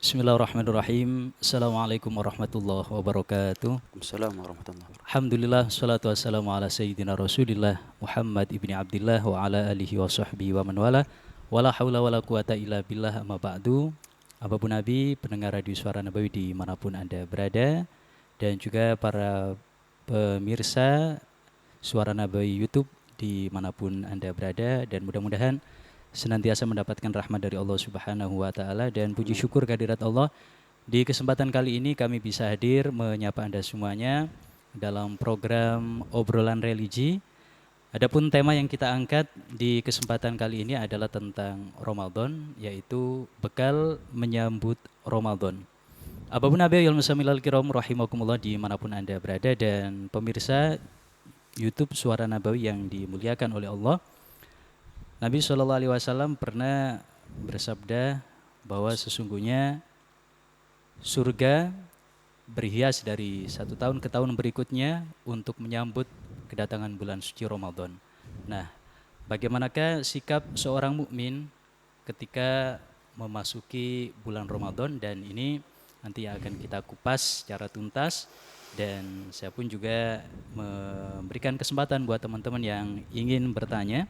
Bismillahirrahmanirrahim. Assalamualaikum warahmatullahi wabarakatuh. Waalaikumsalam warahmatullahi wabarakatuh. Alhamdulillah, salatu wassalamu ala sayyidina rasulillah Muhammad ibni Abdillah wa ala alihi wa sahbihi wa man wala. Wala hawla wala quwata illa billah amma ba'du. Apapun Nabi, pendengar radio suara Nabawi dimanapun Anda berada, dan juga para pemirsa suara Nabawi YouTube dimanapun Anda berada, dan mudah-mudahan senantiasa mendapatkan rahmat dari Allah Subhanahu wa taala, dan puji syukur kehadirat Allah. Di kesempatan kali ini kami bisa hadir menyapa Anda semuanya dalam program obrolan religi. Adapun tema yang kita angkat di kesempatan kali ini adalah tentang Ramadan, yaitu bekal menyambut Ramadan. Apapun Nabi al musamilal kiram rahimakumullah dimanapun Anda berada, dan pemirsa YouTube Suara Nabawi yang dimuliakan oleh Allah. Nabi SAW pernah bersabda bahwa sesungguhnya surga berhias dari satu tahun ke tahun berikutnya untuk menyambut kedatangan bulan suci Ramadan. Nah, bagaimanakah sikap seorang mukmin ketika memasuki bulan Ramadan? Dan ini nanti akan kita kupas secara tuntas, dan saya pun juga memberikan kesempatan buat teman-teman yang ingin bertanya.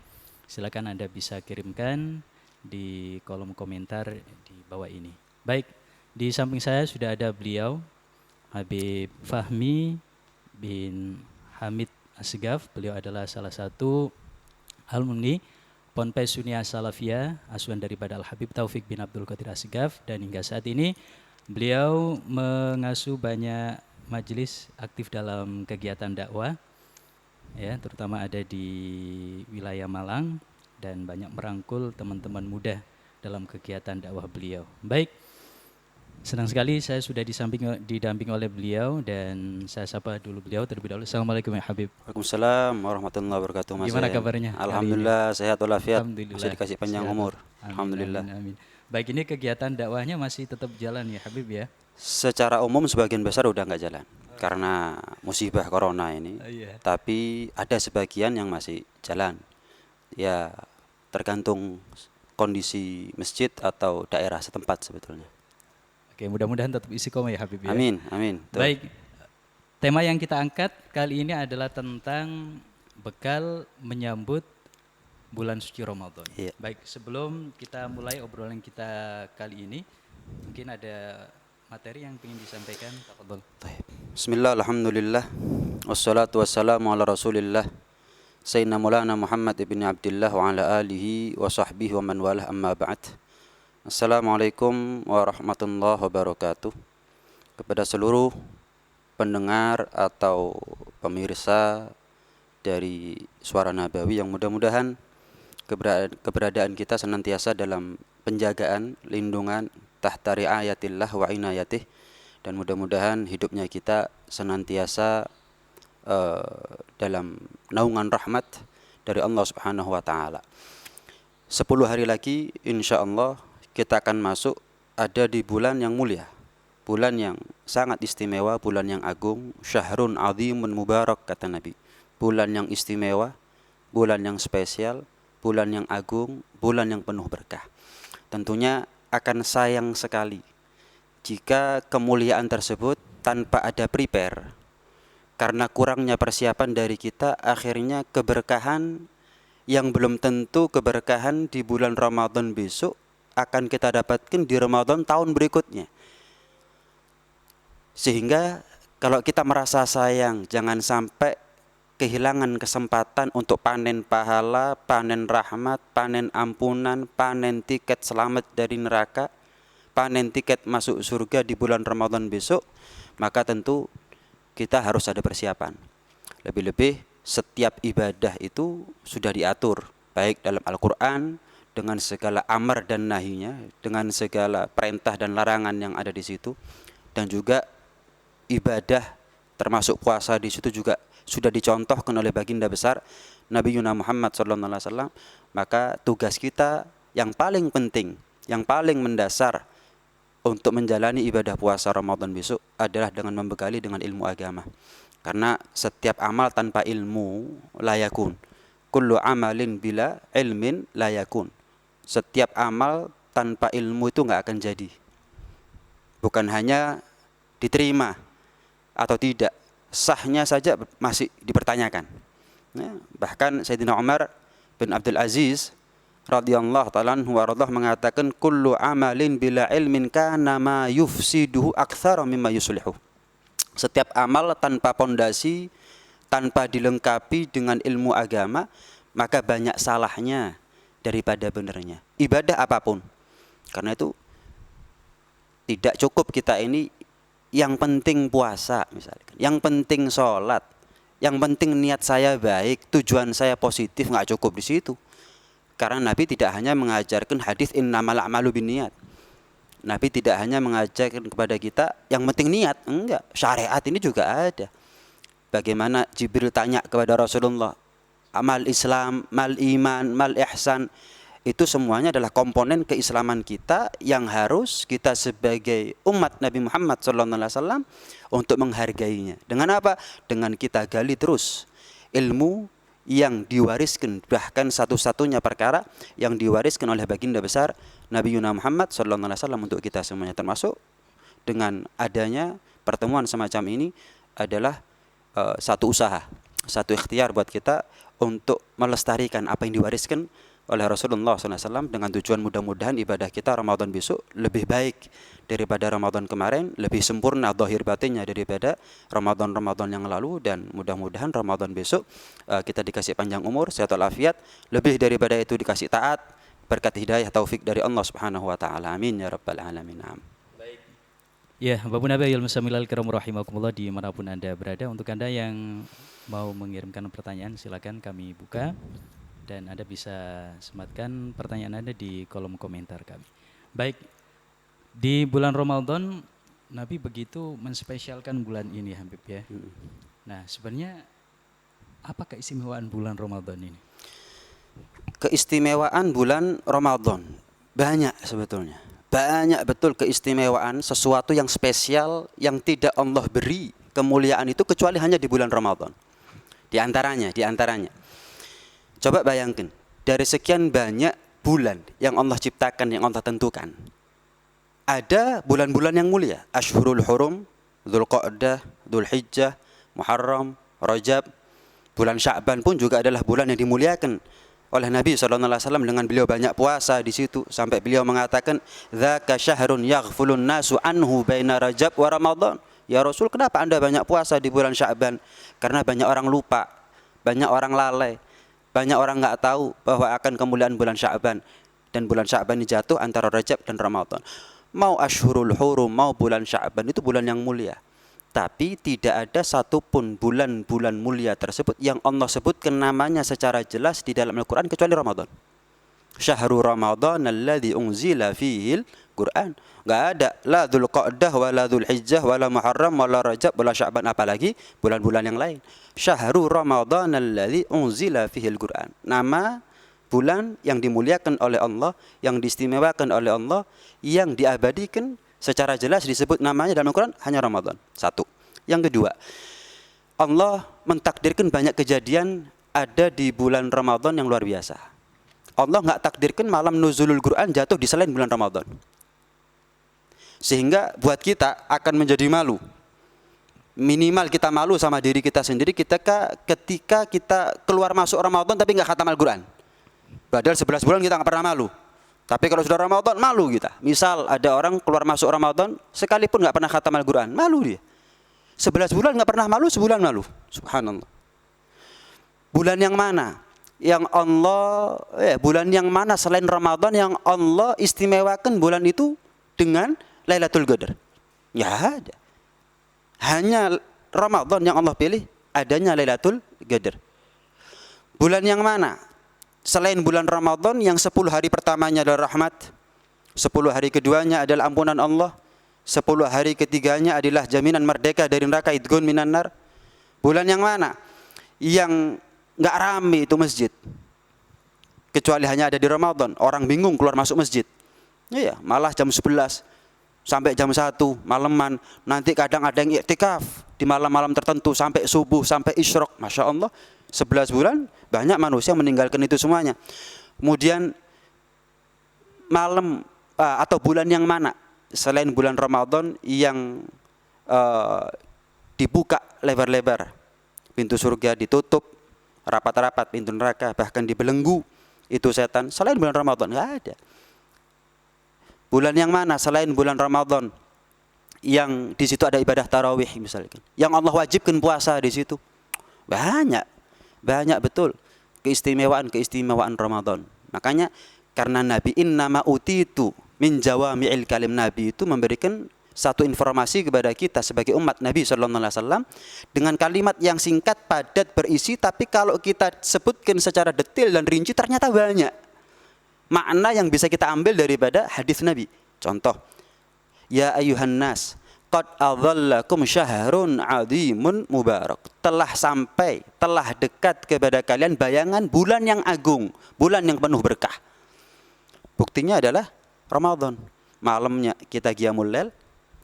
Silakan Anda bisa kirimkan di kolom komentar di bawah ini. Baik, di samping saya sudah ada beliau, Habib Fahmi bin Hamid Asgaf. Beliau adalah salah satu alumni Ponpes Sunia Salafiyah, asuhan daripada Al-Habib Taufik bin Abdul Qadir Asgaf, dan hingga saat ini beliau mengasuh banyak majelis aktif dalam kegiatan dakwah, ya, terutama ada di wilayah Malang, dan banyak merangkul teman-teman muda dalam kegiatan dakwah beliau. Baik, senang sekali saya sudah didamping oleh beliau, dan saya sapa dulu beliau terlebih dahulu. Assalamualaikum ya Habib. Waalaikumsalam warahmatullahi wabarakatuh. Mas Gimana Zain. kabarnya? Alhamdulillah sehat walafiat. Alhamdulillah. Masih dikasih panjang Sehat. umur. Amin, Alhamdulillah. amin, amin. Baik, ini kegiatan dakwahnya masih tetap jalan ya Habib ya? Secara umum sebagian besar udah nggak jalan karena musibah corona ini. Iya. Tapi ada sebagian yang masih jalan. Ya tergantung kondisi masjid atau daerah setempat sebetulnya. Oke, mudah-mudahan tetap istiqomah ya Habib ya. Amin, amin. Baik, tema yang kita angkat kali ini adalah tentang bekal menyambut bulan suci Ramadan. Iya. Baik, sebelum kita mulai obrolan kita kali ini, mungkin ada materi yang ingin disampaikan, tafadhol. Bismillah, alhamdulillah, wassalatu wassalamu ala rasulillah Sayyidina Maulana Muhammad ibn Abdillah wa ala alihi wa sahbihi wa man walah, amma ba'd. Assalamualaikum warahmatullahi wabarakatuh. Kepada seluruh pendengar atau pemirsa dari Suara Nabawi, yang mudah-mudahan keberadaan kita senantiasa dalam penjagaan, lindungan tahta riayatillah wa inayatih, dan mudah-mudahan hidupnya kita senantiasa dalam naungan rahmat dari Allah Subhanahu wa taala. 10 hari lagi insyaallah kita akan masuk ada di bulan yang mulia, bulan yang sangat istimewa, bulan yang agung, syahrun azimun mubarak kata Nabi. Bulan yang istimewa, bulan yang spesial, bulan yang agung, bulan yang penuh berkah. Tentunya akan sayang sekali jika kemuliaan tersebut tanpa ada prepare, karena kurangnya persiapan dari kita, akhirnya keberkahan yang belum tentu keberkahan di bulan Ramadan besok akan kita dapatkan di Ramadan tahun berikutnya. Sehingga kalau kita merasa sayang, jangan sampai kehilangan kesempatan untuk panen pahala, panen rahmat, panen ampunan, panen tiket selamat dari neraka, panen tiket masuk surga di bulan Ramadan besok. Maka tentu kita harus ada persiapan. Lebih-lebih setiap ibadah itu sudah diatur, baik dalam Al-Quran dengan segala amar dan nahinya, dengan segala perintah dan larangan yang ada di situ, dan juga ibadah termasuk puasa di situ juga sudah dicontohkan oleh baginda besar Nabi Muhammad SAW. Maka tugas kita yang paling penting, yang paling mendasar untuk menjalani ibadah puasa Ramadan besok adalah dengan membekali dengan ilmu agama. Karena setiap amal tanpa ilmu layakun. Kullu amalin bila ilmin layakun. Setiap amal tanpa ilmu itu nggak akan jadi. bukan hanya diterima atau tidak, sahnya saja masih dipertanyakan. Ya, bahkan Sayyidina Umar bin Abdul Aziz radhiyallahu ta'ala anhu warḍah mengatakan kullu amalin bila ilmin kana ma yufsiduhu aktsara mimma yuslihu. Setiap amal tanpa pondasi, tanpa dilengkapi dengan ilmu agama, maka banyak salahnya daripada benernya. Ibadah apapun. Karena itu tidak cukup kita ini yang penting puasa misalkan, yang penting sholat, yang penting niat saya baik, tujuan saya positif, nggak cukup di situ. Karena Nabi tidak hanya mengajarkan hadis innamal a'malu binniyat. Nabi tidak hanya mengajarkan kepada kita yang penting niat, enggak. Syariat ini juga ada. Bagaimana Jibril tanya kepada Rasulullah, amal Islam, mal iman, mal ihsan, itu semuanya adalah komponen keislaman kita yang harus kita sebagai umat Nabi Muhammad SAW untuk menghargainya. Dengan apa? Dengan kita gali terus ilmu yang diwariskan, bahkan satu-satunya perkara yang diwariskan oleh baginda besar Nabi Muhammad SAW untuk kita semuanya. Termasuk dengan adanya pertemuan semacam ini adalah satu usaha, satu ikhtiar buat kita untuk melestarikan apa yang diwariskan oleh Rasulullah SAW dengan tujuan mudah-mudahan ibadah kita Ramadan besok lebih baik daripada Ramadan kemarin, lebih sempurna zahir batinnya daripada Ramadan-Ramadan yang lalu, dan mudah-mudahan Ramadan besok kita dikasih panjang umur, sehat walafiat, lebih daripada itu dikasih taat, berkat hidayah taufik dari Allah Subhanahu wa taala. Amin ya rabbal alamin. Baik. Ya, Bapak Nabi al-Musamilal kiram rahimakumullah dimanapun Anda berada, untuk Anda yang mau mengirimkan pertanyaan silakan kami buka. Dan Anda bisa sematkan pertanyaan Anda di kolom komentar kami. Baik, di bulan Ramadan Nabi begitu menspesialkan bulan ini Habib ya. Nah, sebenarnya apa keistimewaan bulan Ramadan ini? Keistimewaan bulan Ramadan banyak sebetulnya. Banyak betul keistimewaan, sesuatu yang spesial yang tidak Allah beri kemuliaan itu kecuali hanya di bulan Ramadan. Di antaranya. Coba bayangkan, dari sekian banyak bulan yang Allah ciptakan, yang Allah tentukan, ada bulan-bulan yang mulia. Ashhurul Hurum, Dzulqa'dah, Dzulhijjah, Muharram, Rajab. Bulan Sya'ban pun juga adalah bulan yang dimuliakan oleh Nabi SAW dengan beliau banyak puasa di situ. Sampai beliau mengatakan, dzaka syahrun yaghfulun nasu anhu baina Rajab wa Ramadan. Ya Rasul, kenapa Anda banyak puasa di bulan Sya'ban? Karena banyak orang lupa, banyak orang lalai. Banyak orang nggak tahu bahwa akan kemuliaan bulan Sya'ban, dan bulan Sya'ban ini jatuh antara Rajab dan Ramadan. Mau Ashhurul Hurum, mau bulan Sya'ban itu bulan yang mulia. Tapi tidak ada satupun bulan-bulan mulia tersebut yang Allah sebutkan namanya secara jelas di dalam Al-Quran kecuali Ramadan. Syahrul Ramadan alladzi unzila fihil Quran. Enggak ada la Dzulqa'dah wala Dzulhijjah wala Muharram wala Rajab wala Sya'ban, apalagi bulan-bulan yang lain. Syahrul Ramadan alladzi unzila fihil Quran. Nama bulan yang dimuliakan oleh Allah, yang diistimewakan oleh Allah, yang diabadikan secara jelas disebut namanya dalam Al-Quran hanya Ramadan. Satu. Yang kedua, Allah mentakdirkan banyak kejadian ada di bulan Ramadan yang luar biasa. Allah nggak takdirkan malam nuzulul Quran jatuh di selain bulan Ramadan. Sehingga buat kita akan menjadi malu. Minimal kita malu sama diri kita sendiri ketika kita keluar masuk Ramadan tapi nggak khatam Al-Quran. Padahal 11 bulan kita nggak pernah malu. Tapi kalau sudah Ramadan malu kita. Misal ada orang keluar masuk Ramadan sekalipun nggak pernah khatam Al-Quran, malu dia. 11 bulan nggak pernah malu, sebulan malu. Subhanallah. Bulan yang mana? Yang Allah, bulan yang mana selain Ramadan yang Allah istimewakan bulan itu dengan Lailatul Qadar? Ya ada. Hanya Ramadan yang Allah pilih adanya Lailatul Qadar. Bulan yang mana selain bulan Ramadan yang 10 hari pertamanya adalah rahmat, 10 hari keduanya adalah ampunan Allah, 10 hari ketiganya adalah jaminan merdeka dari neraka, idghun minan nar? Bulan yang mana yang nggak rame itu masjid, kecuali hanya ada di Ramadan? Orang bingung keluar masuk masjid. Iya, malah jam 11 sampai jam 1 malaman. Nanti kadang ada yang iktikaf di malam-malam tertentu sampai subuh, sampai isyraq. Masya Allah, 11 bulan banyak manusia meninggalkan itu semuanya. Kemudian malam atau bulan yang mana selain bulan Ramadan yang dibuka lebar-lebar, pintu surga ditutup rapat-rapat, pintu neraka bahkan dibelenggu itu setan, selain bulan Ramadan nggak ada. Bulan yang mana selain bulan Ramadan yang di situ ada ibadah tarawih misalkan, yang Allah wajibkan puasa di situ? Banyak betul keistimewaan Ramadan. Makanya karena Nabi innama utitu min jawami'il kalim, Nabi itu memberikan satu informasi kepada kita sebagai umat Nabi sallallahu alaihi wasallam dengan kalimat yang singkat, padat, berisi, tapi kalau kita sebutkan secara detail dan rinci ternyata banyak makna yang bisa kita ambil daripada hadis Nabi. Contoh, ya ayuhan nas qad adhallakum syahrun azimun mubarak. Telah dekat kepada kalian bayangan bulan yang agung, bulan yang penuh berkah. Buktinya adalah Ramadan. Malamnya kita qiyamul lail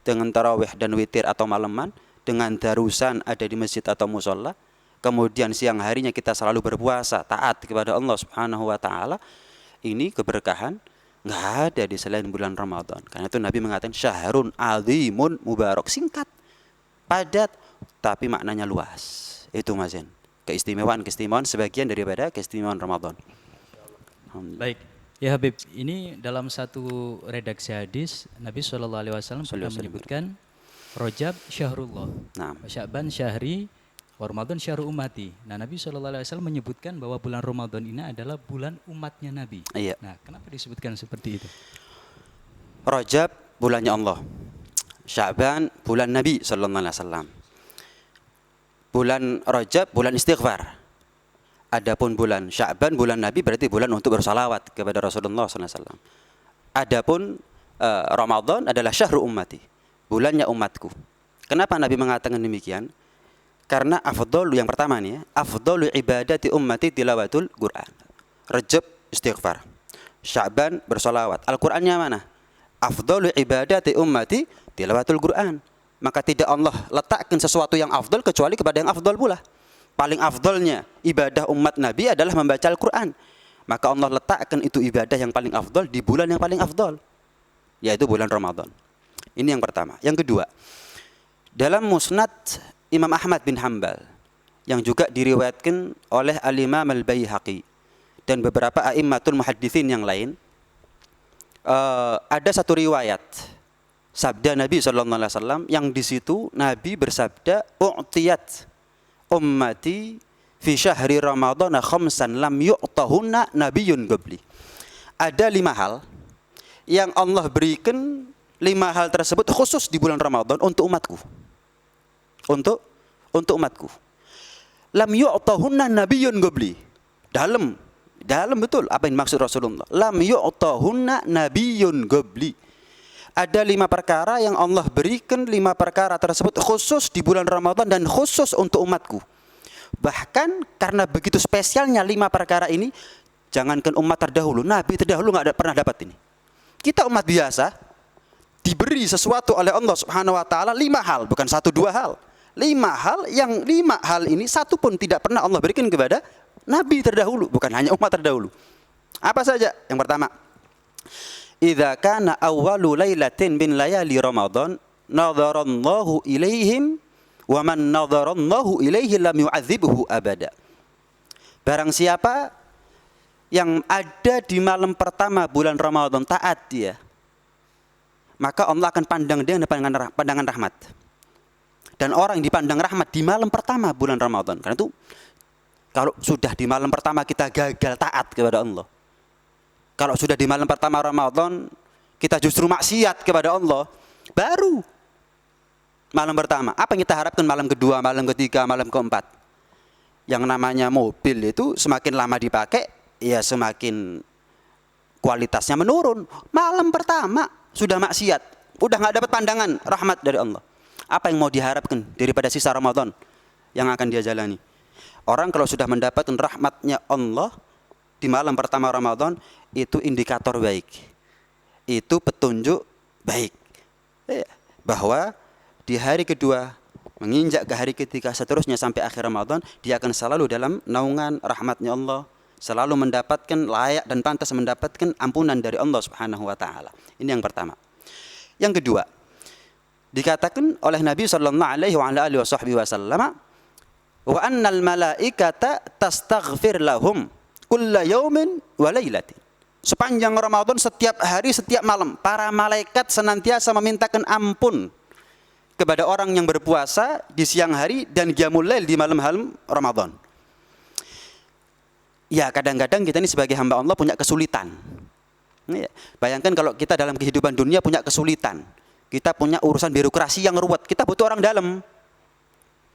dengan tarawih dan witir atau malaman, dengan darusan ada di masjid atau musholla. Kemudian siang harinya kita selalu berpuasa, taat kepada Allah Subhanahu wa taala. Ini keberkahan nggak ada di selain bulan Ramadan. Karena itu Nabi mengatakan syahrun azimun mubarak, singkat, padat, tapi maknanya luas. Itu Mas Zen. Keistimewaan sebagian daripada keistimewaan Ramadan. Baik. Ya Habib, ini dalam satu redaksi hadis Nabi SAW pernah menyebutkan Rajab syahrullah, Sya'ban syahri, wa Ramadan syahru ummati. Nah, Nabi SAW menyebutkan bahwa bulan Ramadan ini adalah bulan umatnya Nabi. Iya. Nah, kenapa disebutkan seperti itu? Rajab bulannya Allah, Sya'ban bulan Nabi SAW. Bulan Rajab bulan istighfar. Adapun bulan Sya'ban bulan Nabi, berarti bulan untuk bersalawat kepada Rasulullah SAW. Adapun Ramadan adalah syahrul ummati, bulannya umatku. Kenapa Nabi mengatakan demikian? Karena afdhalu, yang pertama nih ya, afdhalu ibadati ummati tilawatul Quran. Rajab istighfar, Sya'ban bersalawat. Al-Qur'annya mana? Afdhalu ibadati ummati tilawatul Quran. Maka tidak Allah letakkan sesuatu yang afdal kecuali kepada yang afdal pula. Paling afdalnya ibadah umat Nabi adalah membaca Al-Quran. Maka Allah letakkan itu ibadah yang paling afdal di bulan yang paling afdal, yaitu bulan Ramadan. Ini yang pertama. Yang kedua, dalam musnad Imam Ahmad bin Hanbal, yang juga diriwayatkan oleh Al-Imam Al-Baihaqi dan beberapa a'immatul muhadditsin yang lain, ada satu riwayat sabda Nabi SAW yang di situ Nabi bersabda, u'tiyat ummati fi syahri Ramadhan khamsan lam yu'tahunna nabiyyun qabli. Ada 5 hal yang Allah berikan, 5 hal tersebut khusus di bulan Ramadan untuk umatku. Untuk umatku. Lam yu'tahunna nabiyyun qabli. Dalam betul apa yang dimaksud Rasulullah. Lam yu'tahunna nabiyyun qabli. Ada 5 perkara yang Allah berikan, 5 perkara tersebut khusus di bulan Ramadan dan khusus untuk umatku. Bahkan karena begitu spesialnya 5 perkara ini, jangankan umat terdahulu, Nabi terdahulu nggak pernah dapat ini. Kita umat biasa diberi sesuatu oleh Allah Subhanahu Wa Taala 5 hal, bukan 1-2 hal. 5 hal yang 5 hal ini satu pun tidak pernah Allah berikan kepada Nabi terdahulu, bukan hanya umat terdahulu. Apa saja? Yang pertama, idza kana awwalu lailatin min layali Ramadan nadharallahu ilaihim wa man nadharallahu ilaihi lam yu'adzibhu abada. Barang siapa yang ada di malam pertama bulan Ramadan taat dia, maka Allah akan pandang dia dengan pandangan rahmat. Dan orang yang dipandang rahmat di malam pertama bulan Ramadan. Karena itu kalau sudah di malam pertama kita gagal taat kepada Allah, kalau sudah di malam pertama Ramadan kita justru maksiat kepada Allah, baru malam pertama. Apa yang kita harapkan malam kedua, malam ketiga, malam keempat? Yang namanya mobil itu semakin lama dipakai, ya semakin kualitasnya menurun. Malam pertama sudah maksiat, udah nggak dapat pandangan rahmat dari Allah. Apa yang mau diharapkan daripada sisa Ramadan yang akan dia jalani? Orang kalau sudah mendapatkan rahmatnya Allah di malam pertama Ramadan, itu indikator baik, itu petunjuk baik, bahwa di hari kedua menginjak ke hari ketiga seterusnya sampai akhir Ramadan, dia akan selalu dalam naungan rahmatnya Allah, selalu mendapatkan layak dan pantas mendapatkan ampunan dari Allah Subhanahu Wa Taala. Ini yang pertama. Yang kedua, dikatakan oleh Nabi sallallahu alaihi wasallam, wa annal malaikata tastaghfir lahum kulla yaumin wa lailatin. Sepanjang Ramadan, setiap hari, setiap malam, para malaikat senantiasa memintakan ampun kepada orang yang berpuasa di siang hari dan qiyamul lail di malam-malam Ramadan. Ya, kadang-kadang kita ini sebagai hamba Allah punya kesulitan. Bayangkan kalau kita dalam kehidupan dunia punya kesulitan. Kita punya urusan birokrasi yang ruwet, kita butuh orang dalam.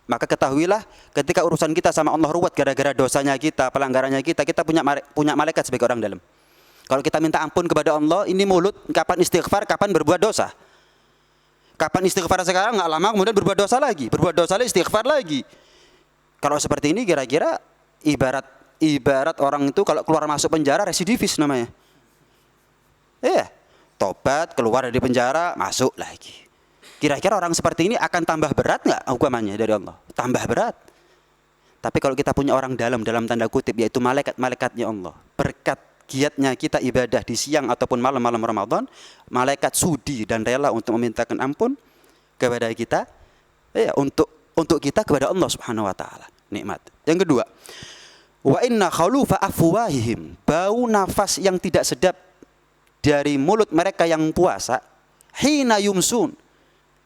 Maka ketahuilah ketika urusan kita sama Allah ruwet gara-gara dosanya kita, pelanggarannya kita punya malaikat sebagai orang dalam. Kalau kita minta ampun kepada Allah, ini mulut, kapan istighfar, kapan berbuat dosa. Kapan istighfar sekarang, nggak lama kemudian berbuat dosa lagi. Berbuat dosa lagi, istighfar lagi. Kalau seperti ini kira-kira ibarat orang itu kalau keluar masuk penjara residivis namanya. Tobat, keluar dari penjara, masuk lagi. Kira-kira orang seperti ini akan tambah berat nggak hukumannya dari Allah? Tambah berat. Tapi kalau kita punya orang dalam tanda kutip, yaitu malaikat-malaikatnya Allah, berkat giatnya kita ibadah di siang ataupun malam-malam Ramadan, malaikat sudi dan rela untuk memintakan ampun kepada kita, untuk kita kepada Allah Subhanahu wa taala. Nikmat. Yang kedua, wa inna khalufa afwahihim, bau nafas yang tidak sedap dari mulut mereka yang puasa, hina yumsun,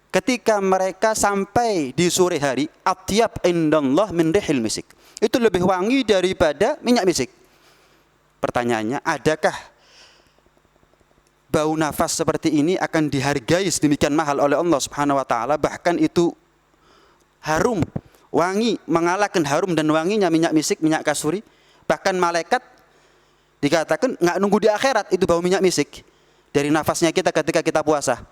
ketika mereka sampai di sore hari, atyab indallah min rihil misik, itu lebih wangi daripada minyak misik. Pertanyaannya, adakah bau nafas seperti ini akan dihargai sedemikian mahal oleh Allah Subhanahu wa taala, bahkan itu harum, wangi, mengalahkan harum dan wanginya minyak misik, minyak kasuri. Bahkan malaikat dikatakan nggak nunggu di akhirat itu bau minyak misik dari nafasnya kita ketika kita puasa.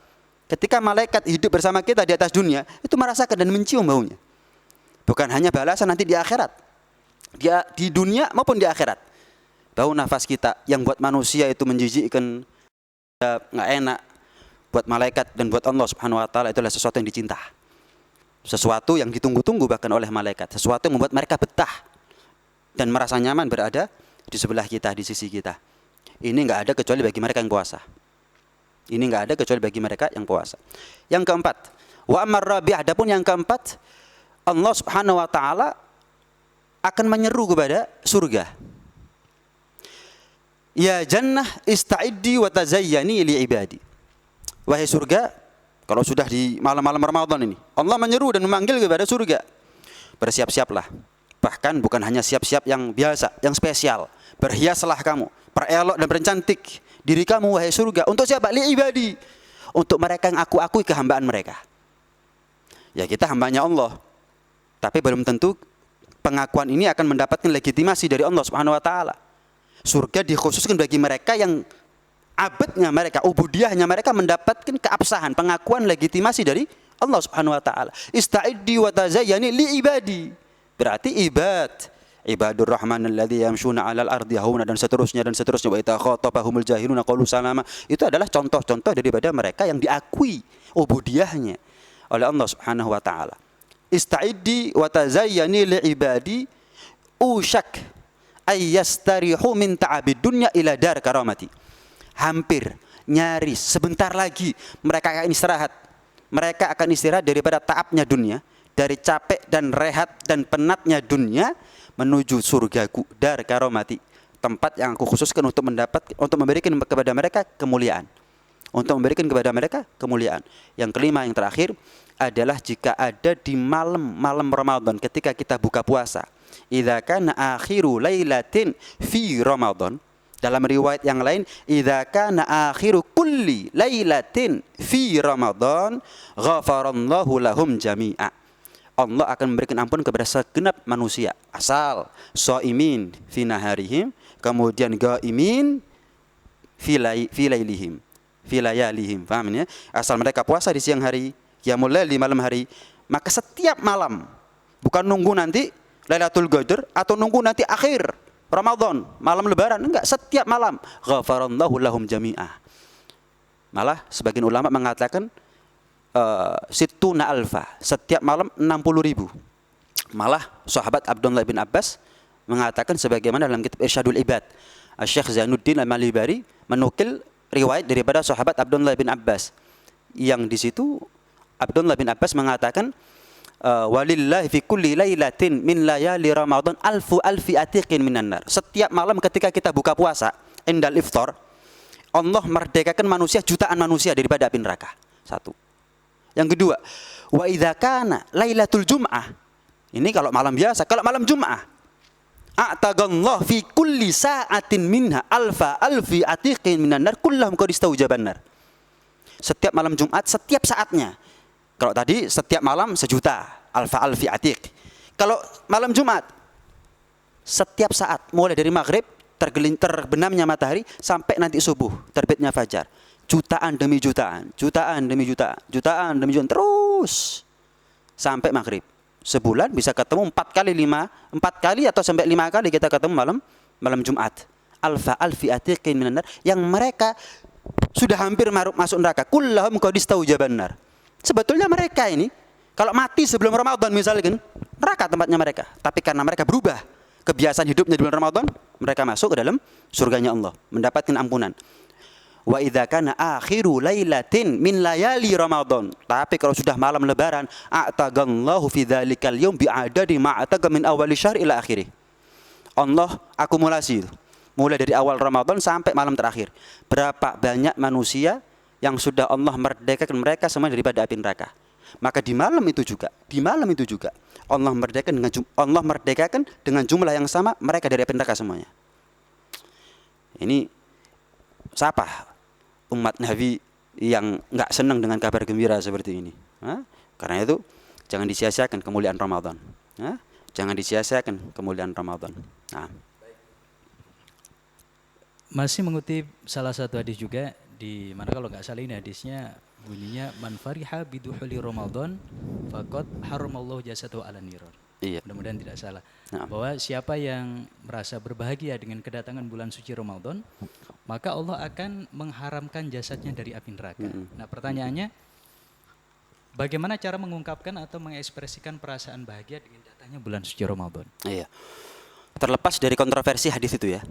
Ketika malaikat hidup bersama kita di atas dunia, itu merasakan dan mencium baunya. Bukan hanya balasan nanti di akhirat, di dunia maupun di akhirat. Bau nafas kita yang buat manusia itu menjijikkan, nggak enak, buat malaikat dan buat Allah Subhanahu wa taala itulah sesuatu yang dicinta. Sesuatu yang ditunggu-tunggu bahkan oleh malaikat, sesuatu yang membuat mereka betah dan merasa nyaman berada di sebelah kita, di sisi kita. Ini nggak ada kecuali bagi mereka yang puasa. Ini nggak ada kecuali bagi mereka yang puasa. Yang keempat, wa amar rabi', adapun yang keempat, Allah Subhanahu wa taala akan menyeru kepada surga. Ya jannah ista'iddi wa tazayyani li ibadi. Wahai surga, kalau sudah di malam-malam Ramadan ini, Allah menyeru dan memanggil kepada surga. Bersiap-siaplah. Bahkan bukan hanya siap-siap yang biasa, yang spesial. Berhiaslah kamu, perelok dan bercantik diri kamu wahai surga. Untuk siapa? Li ibadi. Untuk mereka yang aku akui kehambaan mereka. Ya, kita hambanya Allah. Tapi belum tentu pengakuan ini akan mendapatkan legitimasi dari Allah Subhanahu wa taala. Surga dikhususkan bagi mereka yang abadnya mereka, ubudiyahnya mereka mendapatkan keabsahan, pengakuan legitimasi dari Allah Subhanahu wa taala. Ista'iddi wa tazayyani li ibadi. Berarti ibadur rahman alladzi yamshuna 'alal ardi hauna dan seterusnya wa idza khatabahumul jahiluna qalu salama. Itu adalah contoh-contoh daripada mereka yang diakui ubudiyahnya oleh Allah Subhanahu wa taala. Ista'iddi wa tazayyani li ibadi usyak ayyastarihu min ta'abid dunya ila dar karamati. Hampir, nyaris, sebentar lagi mereka akan istirahat. Mereka akan istirahat daripada taabnya dunia, dari capek dan rehat dan penatnya dunia menuju surgaku, dar karamati, tempat yang aku khususkan untuk memberikan kepada mereka kemuliaan. Untuk memberikan kepada mereka kemuliaan. Yang kelima, yang terakhir adalah jika ada di malam Ramadan ketika kita buka puasa. Idza kana akhiru lailatin fi Ramadan, dalam riwayat yang lain idza kana akhiru kulli lailatin fi Ramadan ghafarallahu lahum jami'a. Allah akan memberikan ampun kepada segenap manusia, asal shaimin fi naharihim, kemudian ghaimin fi lailihim, fi layalihim. Paham ya? Asal mereka puasa di siang hari, qiyamul lail di malam hari, maka setiap malam, bukan nunggu nanti Lailatul Qadar atau nunggu nanti akhir Ramadan, malam lebaran, enggak, setiap malam ghafarallahu lahum jami'ah. Malah sebagian ulama mengatakan sittuna alfa, setiap malam 60.000. Malah sahabat Abdullah bin Abbas mengatakan sebagaimana dalam kitab Irsyadul Ibad, Syekh Zainuddin Al-Malibari menukil riwayat daripada sahabat Abdullah bin Abbas. yang di situ Abdullah bin Abbas mengatakan walillahi fi kulli lailatin min layali Ramadan alfi atiqin minan nar. Setiap malam ketika kita buka puasa, indal iftar, Allah merdekakan manusia, jutaan manusia daripada api neraka. Satu. Yang kedua, wa idza kana lailatul jum'ah. Ini kalau malam biasa, kalau malam Jum'ah, a'tagallahu fi kulli sa'atin minha alfi atiqin minan nar kullahum qad istaujaban nar. Setiap malam Jumat, setiap saatnya. Kalau tadi setiap malam sejuta, alfi atiq. Kalau malam Jumat, setiap saat, mulai dari maghrib, terbenamnya matahari, sampai nanti subuh, terbitnya fajar. Jutaan demi jutaan, jutaan demi jutaan, jutaan demi jutaan, terus sampai maghrib. Sebulan bisa ketemu 4 kali atau sampai 5 kali kita ketemu malam Jumat. Alfi atiqin minan nar, yang mereka sudah hampir masuk neraka. Kullahum qad istaujaban nar. Sebetulnya mereka ini kalau mati sebelum Ramadan misalnya kan, neraka tempatnya mereka. Tapi karena mereka berubah kebiasaan hidupnya di bulan Ramadan, mereka masuk ke dalam surganya Allah, mendapatkan ampunan. Wa idza kana akhiru lailatin min layali Ramadan. Tapi kalau sudah malam lebaran, a'tagallahu fi dzalikal yaum bi'adadi ma ataga min awal syahr ila akhirih. Allah akumulasi mulai dari awal Ramadan sampai malam terakhir. Berapa banyak manusia yang sudah Allah merdekakan mereka semua daripada api neraka. Maka di malam itu juga Allah merdekakan dengan jumlah yang sama mereka dari api neraka semuanya. Ini siapa umat Nabi yang enggak senang dengan kabar gembira seperti ini? Karena itu jangan disia-siakan kemuliaan Ramadan. Jangan disia-siakan kemuliaan Ramadan. Masih mengutip salah satu hadis juga, di mana kalau nggak salah ini hadisnya bunyinya man fariha biduhuli Ramadan faqad haramallahu jasadahu 'alan niran. Iya. Mudah-mudahan tidak salah. Bahwa siapa yang merasa berbahagia dengan kedatangan bulan suci Ramadan, maka Allah akan mengharamkan jasadnya dari api neraka. Nah, pertanyaannya, bagaimana cara mengungkapkan atau mengekspresikan perasaan bahagia dengan datangnya bulan suci Ramadan? Iya. Terlepas dari kontroversi hadis itu ya.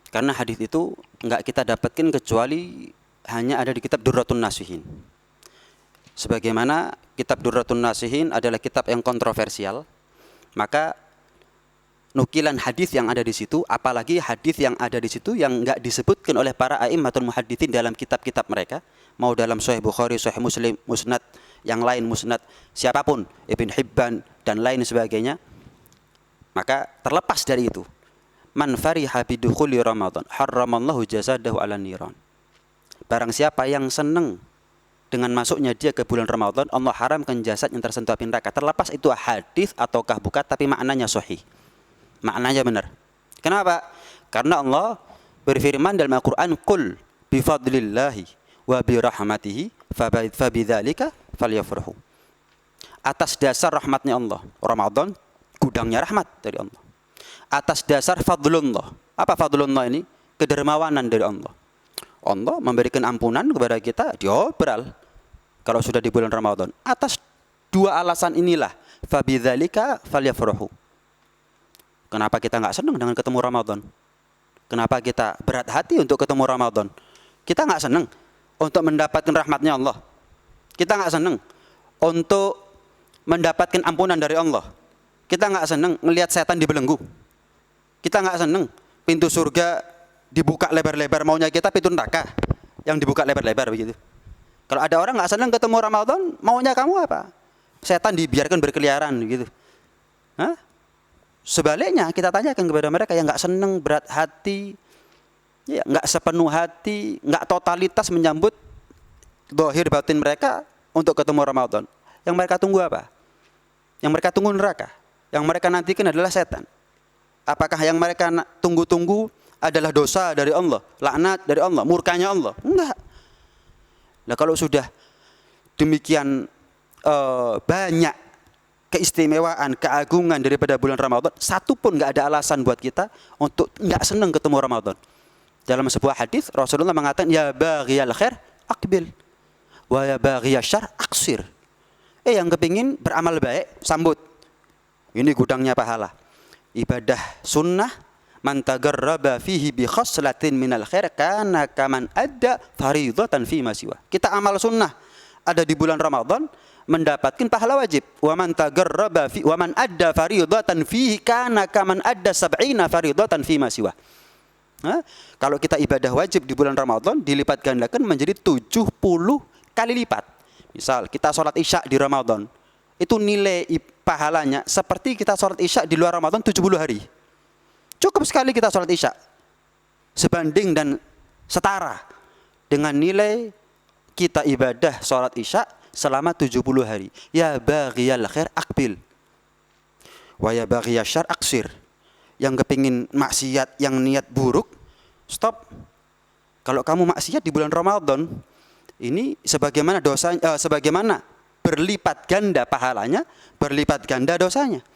Karena hadis itu enggak kita dapatkan kecuali hanya ada di kitab Durratun Nasihin. Sebagaimana kitab Durratun Nasihin adalah kitab yang kontroversial, maka nukilan hadis yang ada di situ, apalagi hadis yang ada di situ yang enggak disebutkan oleh para a'immatul muhadditsin dalam kitab-kitab mereka, mau dalam Sahih Bukhari, Sahih Muslim, Musnad yang lain, Musnad siapapun, Ibn Hibban dan lain sebagainya, maka terlepas dari itu, man fariha bidukhuli Ramadan harramallahu jasadahu 'alan niran. Barang siapa yang senang dengan masuknya dia ke bulan Ramadan, Allah haramkan jasad yang tersentuh api neraka. Terlepas itu hadis ataukah bukan, tapi maknanya sahih. Maknanya benar. Kenapa? Karena Allah berfirman dalam Al-Quran, qul bifadlillahi wa birahmatihi fabidzalika falyafrahu. Atas dasar rahmatnya Allah, Ramadan gudangnya rahmat dari Allah. Atas dasar fadlullah. Apa fadlullah ini? Kedermawanan dari Allah. Allah memberikan ampunan kepada kita diobral kalau sudah di bulan Ramadan. Atas dua alasan inilah fabidzalika falyafrahu. Kenapa kita enggak senang dengan ketemu Ramadan? Kenapa kita berat hati untuk ketemu Ramadan? Kita enggak senang untuk mendapatkan rahmatnya Allah. Kita enggak senang untuk mendapatkan ampunan dari Allah. Kita enggak senang melihat setan dibelenggu. Kita enggak senang pintu surga dibuka lebar-lebar, maunya kita pintu neraka yang dibuka lebar-lebar begitu. Kalau ada orang nggak senang ketemu Ramadan, maunya kamu apa? Setan dibiarkan berkeliaran gitu. Sebaliknya kita tanyakan kepada mereka yang nggak senang, berat hati, ya nggak sepenuh hati, nggak totalitas menyambut zahir batin mereka untuk ketemu Ramadan. Yang mereka tunggu apa? Yang mereka tunggu neraka. Yang mereka nantikan adalah setan. Apakah yang mereka tunggu-tunggu adalah dosa dari Allah, laknat dari Allah, murkanya Allah? Enggak. Nah, kalau sudah demikian banyak keistimewaan, keagungan daripada bulan Ramadan, satu pun enggak ada alasan buat kita untuk enggak senang ketemu Ramadan. Dalam sebuah hadis Rasulullah mengatakan, ya baghiyal khair aqbil wa ya baghiyasy syarr aqsir. Yang kepingin beramal baik, sambut. Ini gudangnya pahala. Ibadah sunnah, man tagarraba fihi bi khaslatin minal khair kana kaman adda faridatan fi ma siwa. Kita amal sunnah, ada di bulan Ramadan mendapatkan pahala wajib. Wa man tagarraba fi wa man adda fariidatan fihi kana kaman adda 70 fariidatan fi ma siwa. Kalau kita ibadah wajib di bulan Ramadan dilipat gandakan menjadi 70 kali lipat. Misal kita sholat isya di Ramadan, itu nilai pahalanya seperti kita sholat isya di luar Ramadan 70 hari. Cukup sekali kita sholat isya, sebanding dan setara dengan nilai kita ibadah sholat isya selama 70 hari. Ya baghiyal khair akbil, wa ya baghiyal syarr aksir. Yang kepingin maksiat, yang niat buruk, stop. Kalau kamu maksiat di bulan Ramadan, ini sebagaimana dosanya, sebagaimana berlipat ganda pahalanya, berlipat ganda dosanya.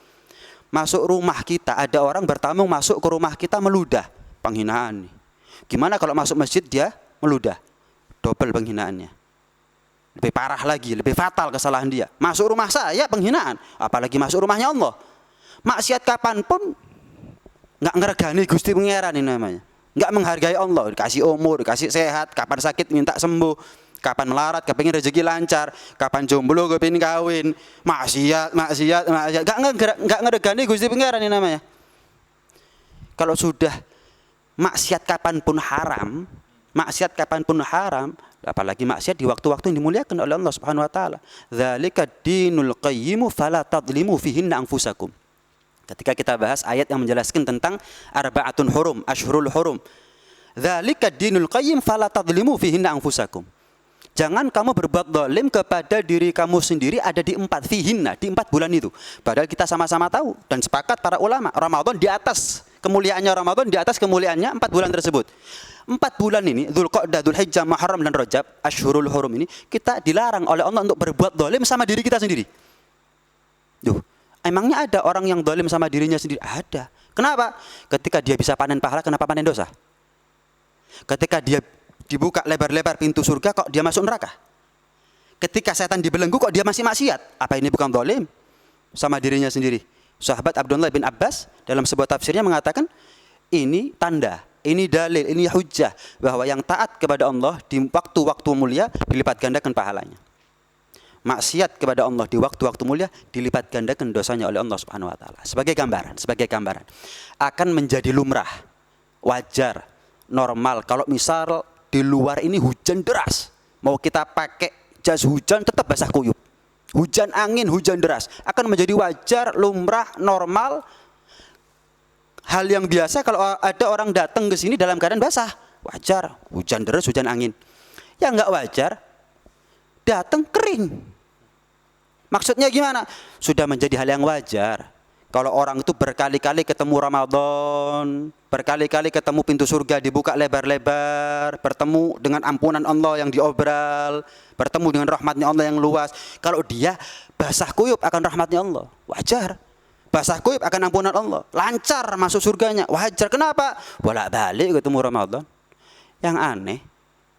Masuk rumah kita, ada orang bertamu masuk ke rumah kita meludah, penghinaan. Gimana kalau masuk masjid dia meludah? Double penghinaannya. Lebih parah lagi, lebih fatal kesalahan dia. Masuk rumah saya penghinaan, apalagi masuk rumahnya Allah. Maksiat kapanpun nggak ngeregani Gusti Pangeran ini namanya. Nggak menghargai Allah, dikasih umur, dikasih sehat, kapan sakit minta sembuh, kapan melarat, kepingin rezeki lancar, kapan jomblo, kepingin kawin, maksiat, nggak ngeregani Gusti Pangeran ini namanya. Kalau sudah maksiat kapanpun haram, apalagi maksiat di waktu-waktu yang dimuliakan oleh Allah Subhanahu wa taala. Dzalika dinul qayyimu fala tadlimu fihinna anfusakum. Ketika kita bahas ayat yang menjelaskan tentang arba'atun hurum, ashhurul hurum. Dzalika dinul qayyim fala tadlimu fihinna anfusakum. Jangan kamu berbuat zalim kepada diri kamu sendiri ada di 4 fihinna, di 4 bulan itu. Padahal kita sama-sama tahu dan sepakat para ulama, Ramadan di atas kemuliaannya, Ramadan di atas kemuliaannya 4 bulan tersebut. 4 bulan ini, Dzulqa'dah, Dzulhijjah, Muharram dan Rajab, Ashhurul Hurum ini, kita dilarang oleh Allah untuk berbuat zalim sama diri kita sendiri. Duh, emangnya ada orang yang zalim sama dirinya sendiri? Ada. Kenapa? Ketika dia bisa panen pahala, kenapa panen dosa? Ketika dia dibuka lebar-lebar pintu surga, kok dia masuk neraka? Ketika setan dibelenggu, kok dia masih maksiat? Apa ini bukan zalim sama dirinya sendiri? Sahabat Abdullah bin Abbas dalam sebuah tafsirnya mengatakan, ini tanda, ini dalil, ini hujjah bahwa yang taat kepada Allah di waktu-waktu mulia dilipat gandakan pahalanya. Maksiat kepada Allah di waktu-waktu mulia dilipat gandakan dosanya oleh Allah Subhanahu wa taala. Sebagai gambaran akan menjadi lumrah, wajar, normal kalau misal di luar ini hujan deras, mau kita pakai jas hujan tetap basah kuyup. Hujan angin, hujan deras akan menjadi wajar, lumrah, normal. Hal yang biasa kalau ada orang datang ke sini dalam keadaan basah, wajar. Hujan deras, hujan angin. Yang enggak wajar, datang kering. Maksudnya gimana? Sudah menjadi hal yang wajar. Kalau orang itu berkali-kali ketemu Ramadan, berkali-kali ketemu pintu surga dibuka lebar-lebar, bertemu dengan ampunan Allah yang diobral, bertemu dengan rahmatnya Allah yang luas. Kalau dia basah kuyup akan rahmatnya Allah, wajar. Basah kuyup akan ampunan Allah, lancar masuk surganya, wajar. Kenapa? Bolak-balik ketemu Ramadan. Yang aneh,